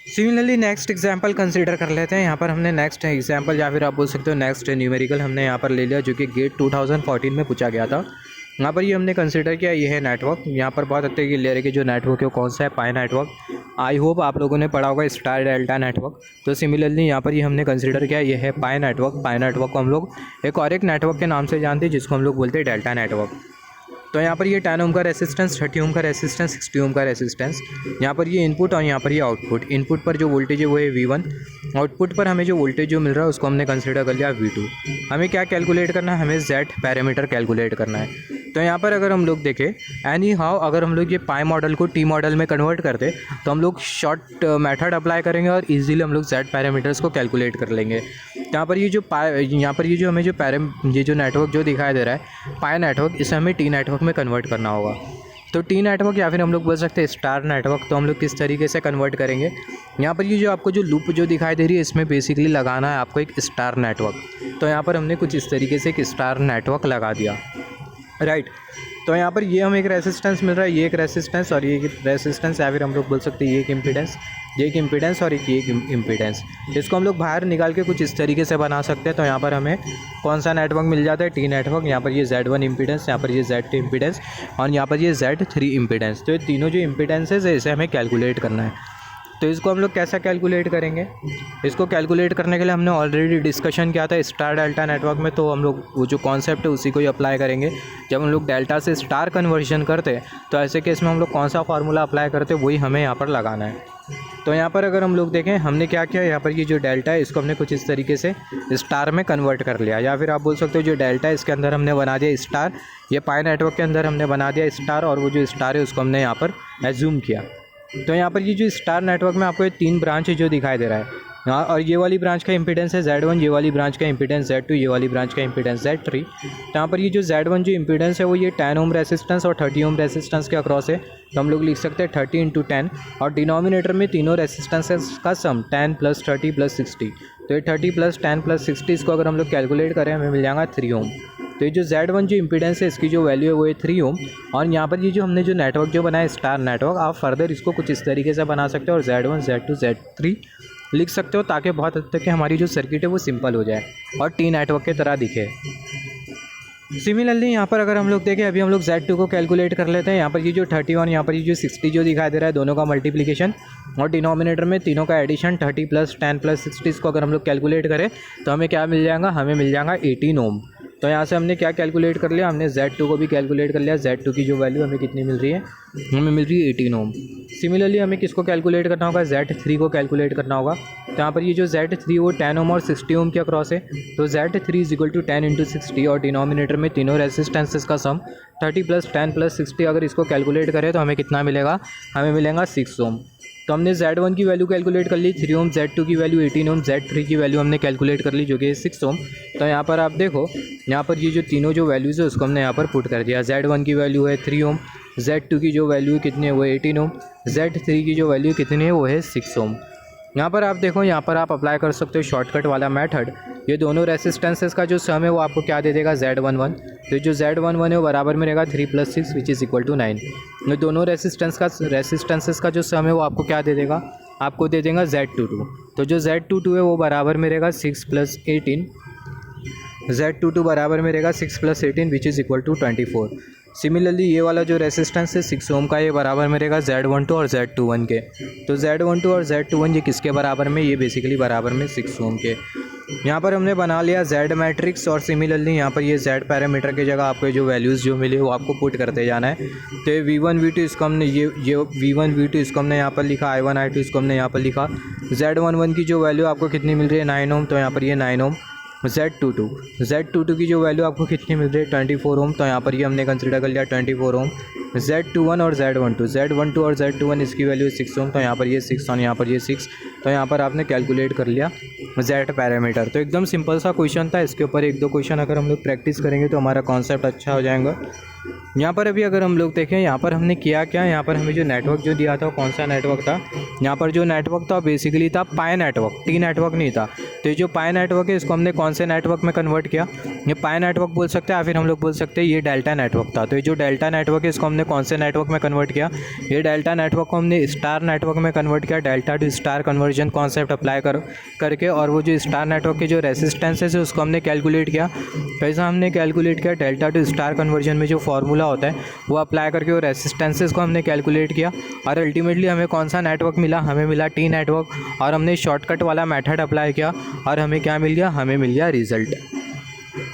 Similarly next example consider कर लेते हैं। यहाँ पर हमने नेक्स्ट एग्जांपल या फिर आप बोल सकते हो नेक्स्ट न्यूमेरिकल हमने यहाँ पर ले लिया जो कि गेट 2014 में पूछा गया था। यहाँ पर ये हमने कंसिडर किया, ये है नेटवर्क। यहाँ पर बहुत अच्छे की लेयर के जो नेटवर्क है वो कौन सा है, पाई नेटवर्क। आई होप आप लोगों ने पढ़ा होगा स्टार डेल्टा नेटवर्क। तो सिमिलरली यहाँ पर ये हमने कंसिडर किया, ये है पाई नेटवर्क। पाई नेटवर्क को हम लोग एक और एक नेटवर्क के नाम से जानते हैं जिसको हम लोग बोलते हैं डेल्टा नेटवर्क। तो यहाँ पर ये 10 ओम का रेसिस्टेंस, 30 ओम का रेसिस्टेंस, 60 ओम का रेसिस्टेंस। यहाँ पर ये इनपुट और यहाँ पर ये आउटपुट। इनपुट पर जो वोल्टेज है वो है V1, आउटपुट पर हमें जो वोल्टेज जो मिल रहा है उसको हमने कंसिडर कर लिया V2। हमें क्या कैलकुलेट करना है, हमें Z पैरामीटर कैलकुलेट करना है। तो यहाँ पर अगर हम लोग देखें एनी हाउ, अगर हम लोग ये पाई मॉडल को टी मॉडल में कन्वर्ट करते तो हम लोग शॉर्ट मेथड अप्लाई करेंगे और इजीली हम लोग Z पैरामीटर्स को कैलकुलेट कर लेंगे। यहाँ पर ये जो हमें जो नेटवर्क जो दिखाई दे रहा है पाई नेटवर्क, इसे हमें टी नेटवर्क में कन्वर्ट करना होगा। तो टी नेटवर्क या फिर हम लोग बोल सकते हैं स्टार नेटवर्क। तो हम लोग किस तरीके से कन्वर्ट करेंगे, यहाँ पर ये जो आपको जो लूप जो दिखाई दे रही है इसमें बेसिकली लगाना है आपको एक स्टार नेटवर्क। तो यहाँ पर हमने कुछ इस तरीके से एक स्टार नेटवर्क लगा दिया, राइट। तो यहाँ पर ये हमें एक रेसिस्टेंस मिल रहा है, ये एक रेसिस्टेंस और ये एक रेसिस्टेंस, या फिर हम लोग बोल सकते हैं ये एक इम्पीडेंस, ये एक इम्पीडेंस और एक इम्पीडेंस। इसको हम लोग बाहर निकाल के कुछ इस तरीके से बना सकते हैं। तो यहाँ पर हमें कौन सा नेटवर्क मिल जाता है, टी नेटवर्क। यहाँ पर ये Z1 इम्पीडेंस, यहाँ पर ये Z2 इम्पीडेंस और यहाँ पर ये Z3 इम्पीडेंस। तो ये तीनों जो इम्पीडेंसेस है इसे हमें कैलकुलेट करना है। तो इसको हम लोग कैसा कैलकुलेट करेंगे, इसको कैलकुलेट करने के लिए हमने ऑलरेडी डिस्कशन किया था स्टार डेल्टा नेटवर्क में। तो हम लोग वो जो कॉन्सेप्ट है उसी को ही अप्लाई करेंगे। जब हम लोग डेल्टा से स्टार कन्वर्जन करते हैं तो ऐसे केस में हम लोग कौन सा फार्मूला अप्लाई करते हैं वही हमें यहाँ पर लगाना है। तो यहाँ पर अगर हम लोग देखें हमने क्या किया, यहाँ पर ये जो डेल्टा है इसको हमने कुछ इस तरीके से स्टार में कन्वर्ट कर लिया, या फिर आप बोल सकते हो जो डेल्टा है इसके अंदर हमने बना दिया स्टार, ये पाई नेटवर्क के अंदर हमने बना दिया स्टार, और वो जो स्टार है उसको हमने यहाँ पर एज्यूम किया। तो यहाँ पर ये जो स्टार नेटवर्क में आपको ये 3 ब्रांच जो दिखाई दे रहा है यहाँ, और ये वाली ब्रांच का इंपीडेंस है Z1, ये वाली ब्रांच का इंपीडेंस Z2, ये वाली ब्रांच का इंपीडेंस Z3। तो यहाँ पर ये जो Z1 जो इंपीडेंस है वो ये 10 ओम रेसिस्टेंस और 30 ओम रेसिस्टेंस के अक्रॉस है। तो हम लोग लिख सकते हैं 30 × 10, और डिनोमिनेटर में तीनों रेसिस्टेंसेस का सम 10 + 30 + 60। तो ये 30 + 10 + 60 इसको अगर हम लोग कैलकुलेट करें हमें मिल जाएगा 3 ओम। तो ये जो Z1 जो इंपीडेंस है इसकी जो वैल्यू है वो है 3 ओम। और यहाँ पर ये जो हमने जो नेटवर्क जो बनाया स्टार नेटवर्क, आप फर्दर इसको कुछ इस तरीके से बना सकते हो और Z1 Z2 Z3 लिख सकते हो, ताकि बहुत हद तक हमारी जो सर्किट है वो सिंपल हो जाए और टी नेटवर्क की तरह दिखे। सिमिलरली यहाँ पर अगर हम लोग देखें अभी हम लोग Z2 को कैलकुलेट कर लेते हैं। यहाँ पर ये जो 31, यहाँ पर ये जो 60 जो दिखाई दे रहा है, दोनों का मल्टीप्लिकेशन और डिनोमिनेटर में तीनों का एडिशन 30 + 10 + 60 इसको अगर हम लोग कैलकुलेट करें तो हमें क्या मिल जाएगा, हमें मिल जाएगा 18 ओम। तो यहाँ से हमने क्या कैलकुलेट कर लिया, हमने Z2 को भी कैलकुलेट कर लिया। Z2 की जो वैल्यू हमें कितनी मिल रही है, हमें मिल रही है 18 ओम। सिमिलरली हमें किसको कैलकुलेट करना होगा, Z3 को कैलकुलेट करना होगा। तो यहाँ पर ये जो Z3 वो 10 ओम और 60 ओम के अक्रॉस है। तो Z3 = 10 × 60 और डिनोमिनेटर में तीनों रेसिस्टेंसेस का सम 30 + 10 + 60 अगर इसको कैलकुलेट करें तो हमें कितना मिलेगा, हमें मिलेगा 6 ओम। तो हमने Z1 की वैल्यू कैलकुलेट कर ली 3 ओम, Z2 की वैल्यू 18 ओम, Z3 की वैल्यू हमने कैलकुलेट कर ली जो कि 6 ओम। तो यहाँ पर आप देखो यहाँ पर ये जो तीनों जो वैल्यूज़ है उसको हमने यहाँ पर पुट कर दिया। Z1 की वैल्यू है 3 ओम, Z2 की जो वैल्यू कितनी है वो 18 ओम, Z3 की जो वैल्यू कितनी है वो है 6 ओम। यहाँ पर आप देखो, यहाँ पर आप अप्लाई कर सकते हो शॉर्टकट वाला मेथड। ये दोनों रेसिस्टेंसेस का जो सम है वो आपको क्या दे देगा, Z11। तो जो Z11 है वो बराबर में रहेगा 3 + 6 विच इज़ इक्वल टू 9। ये दोनों रेसिस्टेंसेस का जो सम है वो आपको क्या दे देगा, आपको दे देगा Z22। तो जो Z22 है वो बराबर में रहेगा 6 + 18, Z22 बराबर में रहेगा 6 + 18 which is equal to 24। Similarly ये वाला जो रेसिस्टेंस है 6 ओम का, ये बराबर में रहेगा Z12 और Z21 के। तो Z12 और Z21 ये किसके बराबर में, ये बेसिकली बराबर में 6 ओम के। यहाँ पर हमने बना लिया Z मैट्रिक्स, और सिमिलरली यहाँ पर ये Z पैरामीटर की जगह आपको जो वैल्यूज़ जो मिले वो आपको पुट करते जाना है। तो ये V1 V2 इसको हमने ये V1 V2 इसको हमने यहाँ पर लिखा, I1 I2 इसको हमने यहाँ पर लिखा। Z11 की जो वैल्यू आपको कितनी मिल रही है 9 ओम, तो यहाँ पर ये 9 ओम। Z22 की जो वैल्यू आपको कितनी मिल रही है 24 ओम, तो यहाँ पर ये हमने कंसिडर कर लिया 24 ओम। Z21 और Z12 और Z21 इसकी वैल्यू 6 ओम, तो यहाँ पर ये 6 और यहाँ पर ये 6। तो यहाँ पर आपने कैलकुलेट कर लिया Z पैरामीटर। तो एकदम सिंपल सा क्वेश्चन था, इसके ऊपर 1-2 क्वेश्चन अगर हम लोग प्रैक्टिस करेंगे तो हमारा कॉन्सेप्ट अच्छा हो जाएगा। यहाँ पर अभी अगर हम लोग देखें यहाँ पर हमने किया क्या, यहाँ पर हमें जो नेटवर्क जो दिया था वो कौन सा नेटवर्क था, यहाँ पर जो नेटवर्क था बेसिकली था पाई नेटवर्क, टी नेटवर्क नहीं था। तो ये जो पाई नेटवर्क है इसको हमने कौन से नेटवर्क में कन्वर्ट किया, ये पाई नेटवर्क बोल सकते हैं या फिर हम लोग बोल सकते हैं ये डेल्टा नेटवर्क था। तो ये जो डेल्टा नेटवर्क है इसको हमने कौन से नेटवर्क में कन्वर्ट किया, ये डेल्टा नेटवर्क को हमने स्टार नेटवर्क में कन्वर्ट किया। Delta two star conversion concept apply करके, और वो जो स्टार नेटवर्क के जो रेसिस्टेंसेस है उसको हमने कैलकुलेट किया। कैसा हमने कैलकुलेट किया, डेल्टा टू स्टार कन्वर्जन में जो फार्मूला होता है वो अप्लाई करके वो रेसिस्टेंसेस को हमने कैलकुलेट किया और अल्टीमेटली हमें कौन सा नेटवर्क मिला, हमें मिला टी नेटवर्क। और हमने शॉर्टकट वाला मेथड अप्लाई किया और हमें क्या मिल गया, हमें मिल गया रिजल्ट।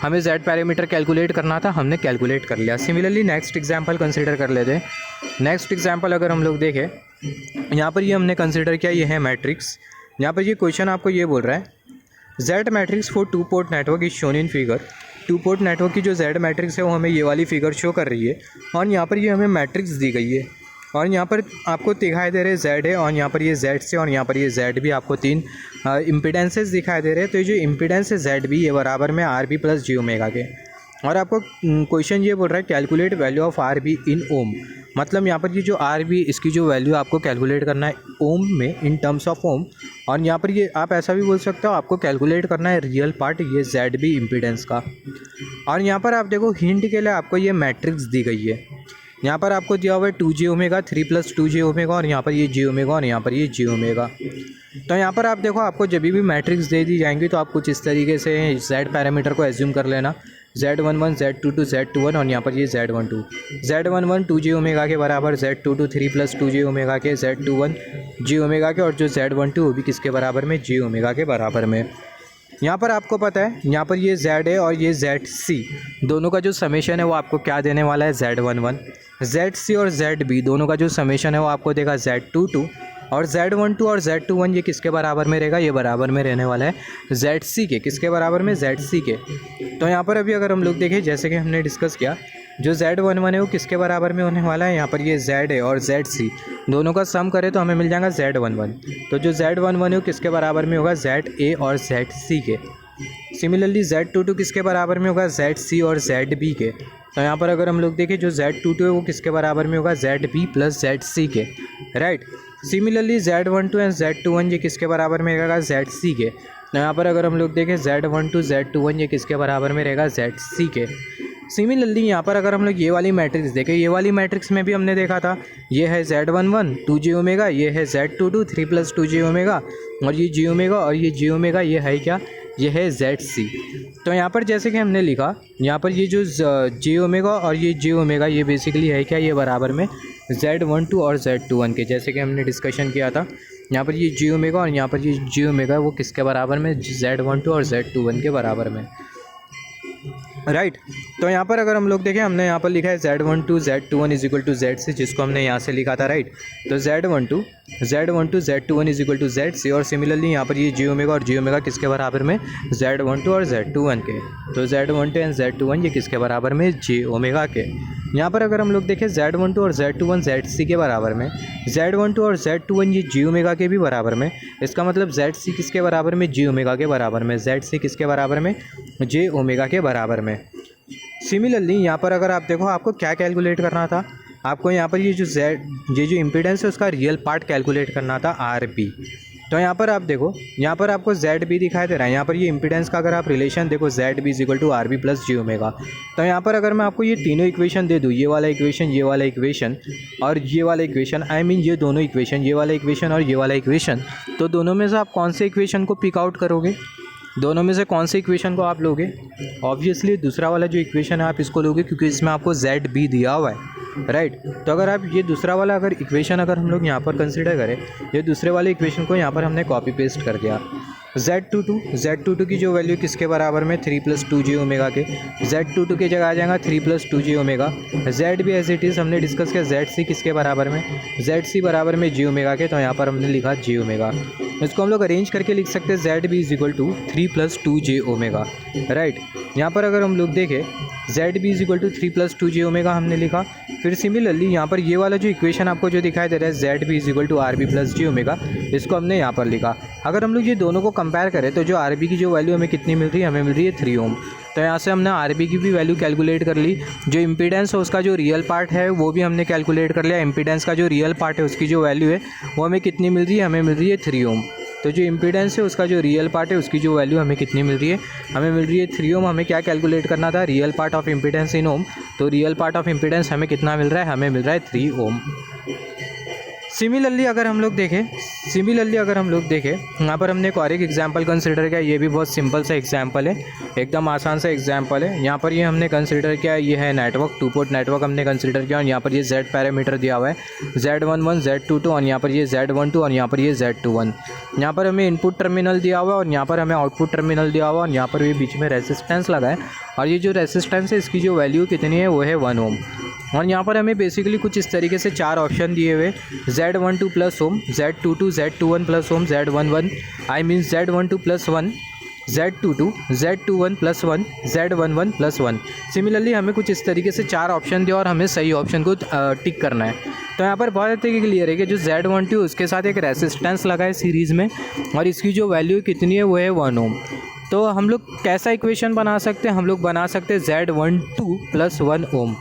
हमें Z पैरामीटर कैलकुलेट करना था, हमने कैलकुलेट कर लिया। सिमिलरली नेक्स्ट एग्जांपल कंसीडर कर लेते हैं। नेक्स्ट एग्जांपल अगर हम लोग देखें, यहाँ पर ये हमने कंसीडर किया, ये है मैट्रिक्स। यहाँ पर ये क्वेश्चन आपको ये बोल रहा है Z matrix for 2 port network is shown in figure. 2 port network की जो Z मैट्रिक्स है वो हमें ये वाली फिगर शो कर रही है और यहाँ पर ये हमें मैट्रिक्स दी गई है और यहाँ पर आपको दिखाई दे रहे Z है और यहाँ पर ये Z से और यहाँ पर ये Z भी आपको 3 इम्पीडेंसेस दिखाई दे रहे हैं। तो ये जो इम्पीडेंस है Z भी ये बराबर में RB प्लस J ओमेगा के। और आपको क्वेश्चन ये बोल रहा है कैलकुलेट वैल्यू ऑफ RB इन ओम। मतलब यहाँ पर ये जो RB इसकी जो वैल्यू आपको कैलकुलेट करना है ओम में, इन टर्म्स ऑफ ओम। और यहाँ पर ये आप ऐसा भी बोल सकते हो, आपको कैलकुलेट करना है रियल पार्ट ये ZB इम्पीडेंस का। और यहाँ पर आप देखो हिंट के लिए आपको ये मैट्रिक्स दी गई है। यहाँ पर आपको दिया हुआ है 2J omega 3 plus 2J omega और यहाँ पर ये J ओमेगा और यहाँ पर ये J ओमेगा। तो यहाँ पर आप देखो आपको जब भी मैट्रिक्स दे दी जाएंगी तो आप कुछ इस तरीके से Z पैरामीटर को एज्यूम कर लेना, Z11 Z22 Z21 और यहाँ पर ये Z12। Z11 2J ओमेगा के बराबर, Z22 3 प्लस 2J ओमेगा के, Z21 J ओमेगा के और जो Z12 वो भी किसके बराबर में, J ओमेगा के बराबर में। यहाँ पर आपको पता है यहाँ पर ये Z है और ये ZC दोनों का जो समेशन है वो आपको क्या देने वाला है, Z11। ZC और ZB दोनों का जो समेशन है वो आपको देगा Z22 और Z12 और Z21 ये किसके बराबर में रहेगा, ये बराबर में रहने वाला है ZC के। किसके बराबर में, ZC के। तो यहाँ पर अभी अगर हम लोग देखें जैसे कि हमने डिस्कस किया, जो Z11 है वो किसके बराबर में होने वाला है, यहाँ पर ये Z है और ZC दोनों का सम करें तो हमें मिल जाएगा Z11। तो जो Z11 है वो किसके बराबर में होगा, ZA और ZC के। सिमिलरली Z22 किसके बराबर में होगा, ZC और ZB के। तो यहाँ पर अगर हम लोग देखें जो Z22 है वो किसके बराबर में होगा, ZB प्लस ZC के, right. Similarly Z12 and Z21 ये किसके बराबर में रहेगा, ZC के। तो यहाँ पर अगर हम लोग देखें Z12 Z21 ये किसके बराबर में रहेगा, ZC के। सिमिलरली यहाँ पर अगर हम लोग ये वाली मैट्रिक्स देखें, ये वाली मैट्रिक्स में भी हमने देखा था ये है Z11 2J ओमेगा, ये है Z22 3 प्लस 2J ओमेगा और ये J ओमेगा और ये J ओमेगा ये है क्या, ये है ZC। तो यहाँ पर जैसे कि हमने लिखा यहाँ पर ये जो J ओमेगा और ये J ओमेगा ये बेसिकली है क्या, ये बराबर में Z12 और Z21 के। जैसे कि हमने डिस्कशन किया था यहाँ पर ये J ओमेगा और यहाँ पर ये J ओमेगा वो किसके बराबर में, Z12 और Z21 के बराबर में, राइट। तो यहाँ पर अगर हम लोग देखें हमने यहाँ पर लिखा है Z12 Z21 is equal to ZC, जिसको हमने यहाँ से लिखा था, राइट। तो Z12 Z21 is equal to ZC और सिमिलरली यहाँ पर ये J ओमेगा और J ओमेगा किसके बराबर में, Z12 और Z21 के। तो Z12 एंड Z21 ये किसके बराबर में, J ओमेगा के। यहाँ पर अगर हम लोग देखें Z12 और Z21 ZC के बराबर में, Z12 और Z21 ये J ओमेगा के भी बराबर में। इसका मतलब ZC किसके बराबर में, J ओमेगा के बराबर में। ZC किसके बराबर में, J ओमेगा के बराबर में। सिमिलरली यहाँ पर अगर आप देखो आपको क्या कैलकुलेट करना था, आपको यहाँ पर ये जो इम्पीडेंस है उसका रियल पार्ट कैलकुलेट करना था RB। तो यहाँ पर आप देखो यहाँ पर आपको ZB दिखाई दे रहा है। यहाँ पर ये इम्पीडेंस का अगर आप रिलेशन देखो ZB is equal to RB plus J omega. तो यहाँ पर अगर मैं आपको ये तीनों इक्वेशन दे दूँ, ये वाला इक्वेशन, ये वाला इक्वेशन और ये वाला इक्वेशन, आई मीन ये दोनों इक्वेशन, ये वाला इक्वेशन और ये वाला इक्वेशन, तो दोनों में से आप कौन से इक्वेशन को पिक आउट करोगे, दोनों में से कौन से इक्वेशन को आप लोगे? ऑब्वियसली दूसरा वाला जो इक्वेशन है आप इसको लोगे क्योंकि इसमें आपको ZB दिया हुआ है, राइट। तो अगर आप ये दूसरा वाला अगर इक्वेशन अगर हम लोग यहाँ पर कंसीडर करें, ये दूसरे वाले इक्वेशन को यहाँ पर हमने कॉपी पेस्ट कर दिया। Z22 की जो वैल्यू किसके बराबर में, 3 प्लस 2J ओमेगा के। Z22 की जगह आ जाएगा 3 प्लस 2J ओमेगा। Z भी एज इट इज़ हमने डिस्कस किया, ZC किसके बराबर में, ZC बराबर में J ओमेगा के। तो यहाँ पर हमने लिखा J ओमेगा। इसको हम लोग अरेंज करके लिख सकते हैं ZB is equal to 3 plus 2J omega, right. यहाँ पर अगर हम लोग देखें ZB is equal to 3 plus 2J omega हमने लिखा। फिर सिमिलरली यहाँ पर ये वाला जो इक्वेशन आपको जो दिखाई दे रहा है ZB is equal to RB plus J omega, इसको हमने यहाँ पर लिखा। अगर हम लोग ये दोनों को कंपेयर करें तो जो RB की जो वैल्यू हमें कितनी मिल रही है, हमें मिल रही है 3 ओम। तो यहाँ से हमने RB की भी वैल्यू कैलकुलेट कर ली। जो इम्पीडेंस है उसका जो रियल पार्ट है वो भी हमने कैलकुलेट कर लिया। इम्पीडेंस का जो रियल पार्ट है उसकी जो वैल्यू है वो हमें कितनी मिल रही है, हमें मिल रही है 3 ओम। तो जो इम्पीडेंस है उसका जो रियल पार्ट है उसकी जो वैल्यू हमें कितनी मिल रही है, हमें मिल रही है 3 ओम। हमें क्या कैलकुलेट करना था, रियल पार्ट ऑफ इम्पीडेंस इन ओम। तो रियल पार्ट ऑफ इम्पीडेंस हमें कितना मिल रहा है, हमें मिल रहा है 3 ओम। सिमिलरली अगर हम लोग देखें यहाँ पर हमने एक और एक एग्जांपल कंसिडर किया। ये भी बहुत सिंपल सा एग्जांपल है, एकदम आसान सा एग्जांपल है। यहाँ पर ये हमने कंसिडर किया, ये है नेटवर्क, टू पोर्ट नेटवर्क हमने कंसिडर किया और यहाँ पर ये Z पैरामीटर दिया हुआ है, Z11, Z22 और यहाँ पर ये Z12 और यहाँ पर ये Z21। यहाँ पर हमें इनपुट टर्मिनल दिया हुआ है और यहाँ पर हमें आउटपुट टर्मिनल दिया हुआ है और यहाँ पर ये बीच में रेसिस्टेंस लगा है और ये जो रेसिस्टेंस है इसकी जो वैल्यू कितनी है वो है 1 ओम। और यहाँ पर हमें बेसिकली कुछ इस तरीके से 4 ऑप्शन दिए हुए, Z12 प्लस ओम, Z22, Z21 प्लस ओम, Z11 I mean Z12 plus 1, Z22, Z21 plus 1, Z11 plus 1। Similarly हमें कुछ इस तरीके से 4 ऑप्शन दिए और हमें सही ऑप्शन को टिक करना है। तो यहाँ पर बहुत ही क्लियर है कि जो Z12 उसके साथ एक रेसिस्टेंस लगा है सीरीज़ में और इसकी जो वैल्यू कितनी है वो है 1 ओम। तो हम लोग कैसा इक्वेशन बना सकते हैं, हम लोग बना सकते हैं Z12 प्लस 1 ओम।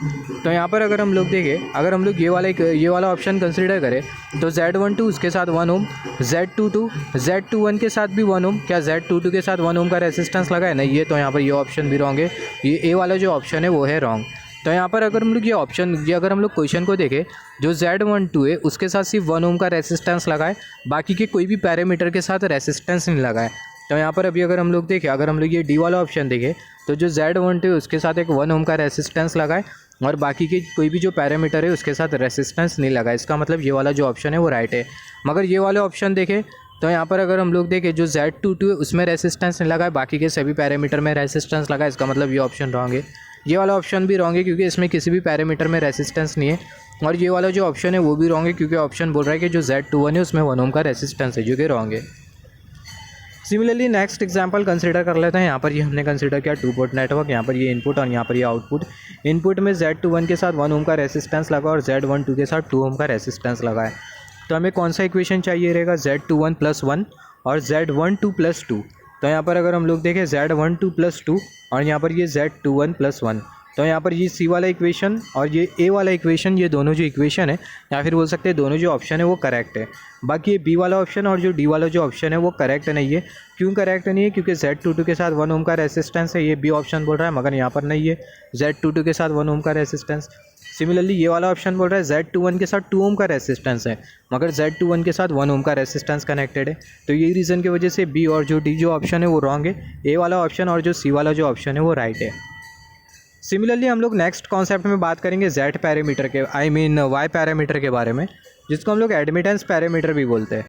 तो यहाँ पर अगर हम लोग देखें, अगर हम लोग ये वाला ऑप्शन कंसिडर करें तो Z12 उसके साथ 1 ओम, Z22, Z21 के साथ भी 1 ओम। क्या Z22 के साथ 1 ओम का रेसिस्टेंस लगा है? नहीं, ये तो यहाँ पर ये ऑप्शन भी रॉन्ग है, ये ए वाला जो ऑप्शन है वो है रॉन्ग। तो यहाँ पर अगर हम लोग अगर हम लोग क्वेश्चन को देखें, जो Z12 है उसके साथ सिर्फ 1 ओम का रेसिस्टेंस लगा है, बाकी के कोई भी पैरामीटर के साथ रेसिस्टेंस नहीं लगा है। तो यहाँ पर अभी अगर हम लोग देखें, अगर हम लोग ये डी वाला ऑप्शन देखें तो जो Z12 है उसके साथ एक 1 ओम का रेसिस्टेंस लगा है और बाकी के कोई भी जो पैरामीटर है उसके साथ रेसिस्टेंस नहीं लगा है। इसका मतलब ये वाला जो ऑप्शन है वो राइट है। मगर ये वाले ऑप्शन देखें तो यहाँ पर अगर हम लोग देखें, जो Z22 है उसमें रेसिस्टेंस नहीं लगा है, बाकी के सभी पैरामीटर में रेसिस्टेंस लगा है। इसका मतलब ये ऑप्शन रॉन्ग है। ये वाला ऑप्शन भी रॉन्ग है क्योंकि इसमें किसी भी पैरामीटर में रेसिस्टेंस नहीं है। और ये वाला जो ऑप्शन है वो भी रॉन्ग है क्योंकि ऑप्शन बोल रहा है कि जो Z21 है उसमें 1 ओम का रेसिस्टेंस है, जो कि रॉन्ग है। सिमिलरली नेक्स्ट एग्जांपल कंसीडर कर लेते हैं। यहाँ पर ये हमने कंसीडर किया टू पोर्ट नेटवर्क। यहाँ पर ये इनपुट और यहाँ पर ये आउटपुट। इनपुट में Z21 के साथ 1 ओम का रेसिस्टेंस लगा और Z12 के साथ 2 ओम का रेसिस्टेंस लगा है। तो हमें कौन सा इक्वेशन चाहिए रहेगा? Z21 प्लस 1 और Z12 प्लस 2। तो यहाँ पर अगर हम लोग देखें Z12 प्लस 2 और यहाँ पर ये Z21 प्लस 1, तो यहाँ पर ये सी वाला इक्वेशन और ये ए वाला इक्वेशन, ये दोनों जो इक्वेशन है या फिर बोल सकते हैं दोनों जो ऑप्शन है वो करेक्ट है। बाकी ये बी वाला ऑप्शन और जो डी वाला जो ऑप्शन है वो करेक्ट नहीं है। क्यों करेक्ट नहीं है? क्योंकि Z22 के साथ 1 ओम का रेसिस्टेंस है, ये बी ऑप्शन बोल रहा है, मगर यहाँ पर नहीं है Z22 के साथ 1 ओम का रेसिस्टेंस। सिमिलरली ये वाला ऑप्शन बोल रहा है Z21 के साथ 2 ओम का रेसिस्टेंस है, मगर Z21 के साथ 1 ओम का रेसिस्टेंस कनेक्टेड है। तो यही रीज़न की वजह से बी और जो डी जो ऑप्शन है वो रॉन्ग है। ए वाला ऑप्शन और जो सी वाला जो ऑप्शन है वो राइट है। सिमिलरली हम लोग नेक्स्ट कॉन्सेप्ट में बात करेंगे Z पैरामीटर के, आई मीन Y पैरामीटर के बारे में, जिसको हम लोग एडमिटेंस पैरामीटर भी बोलते हैं।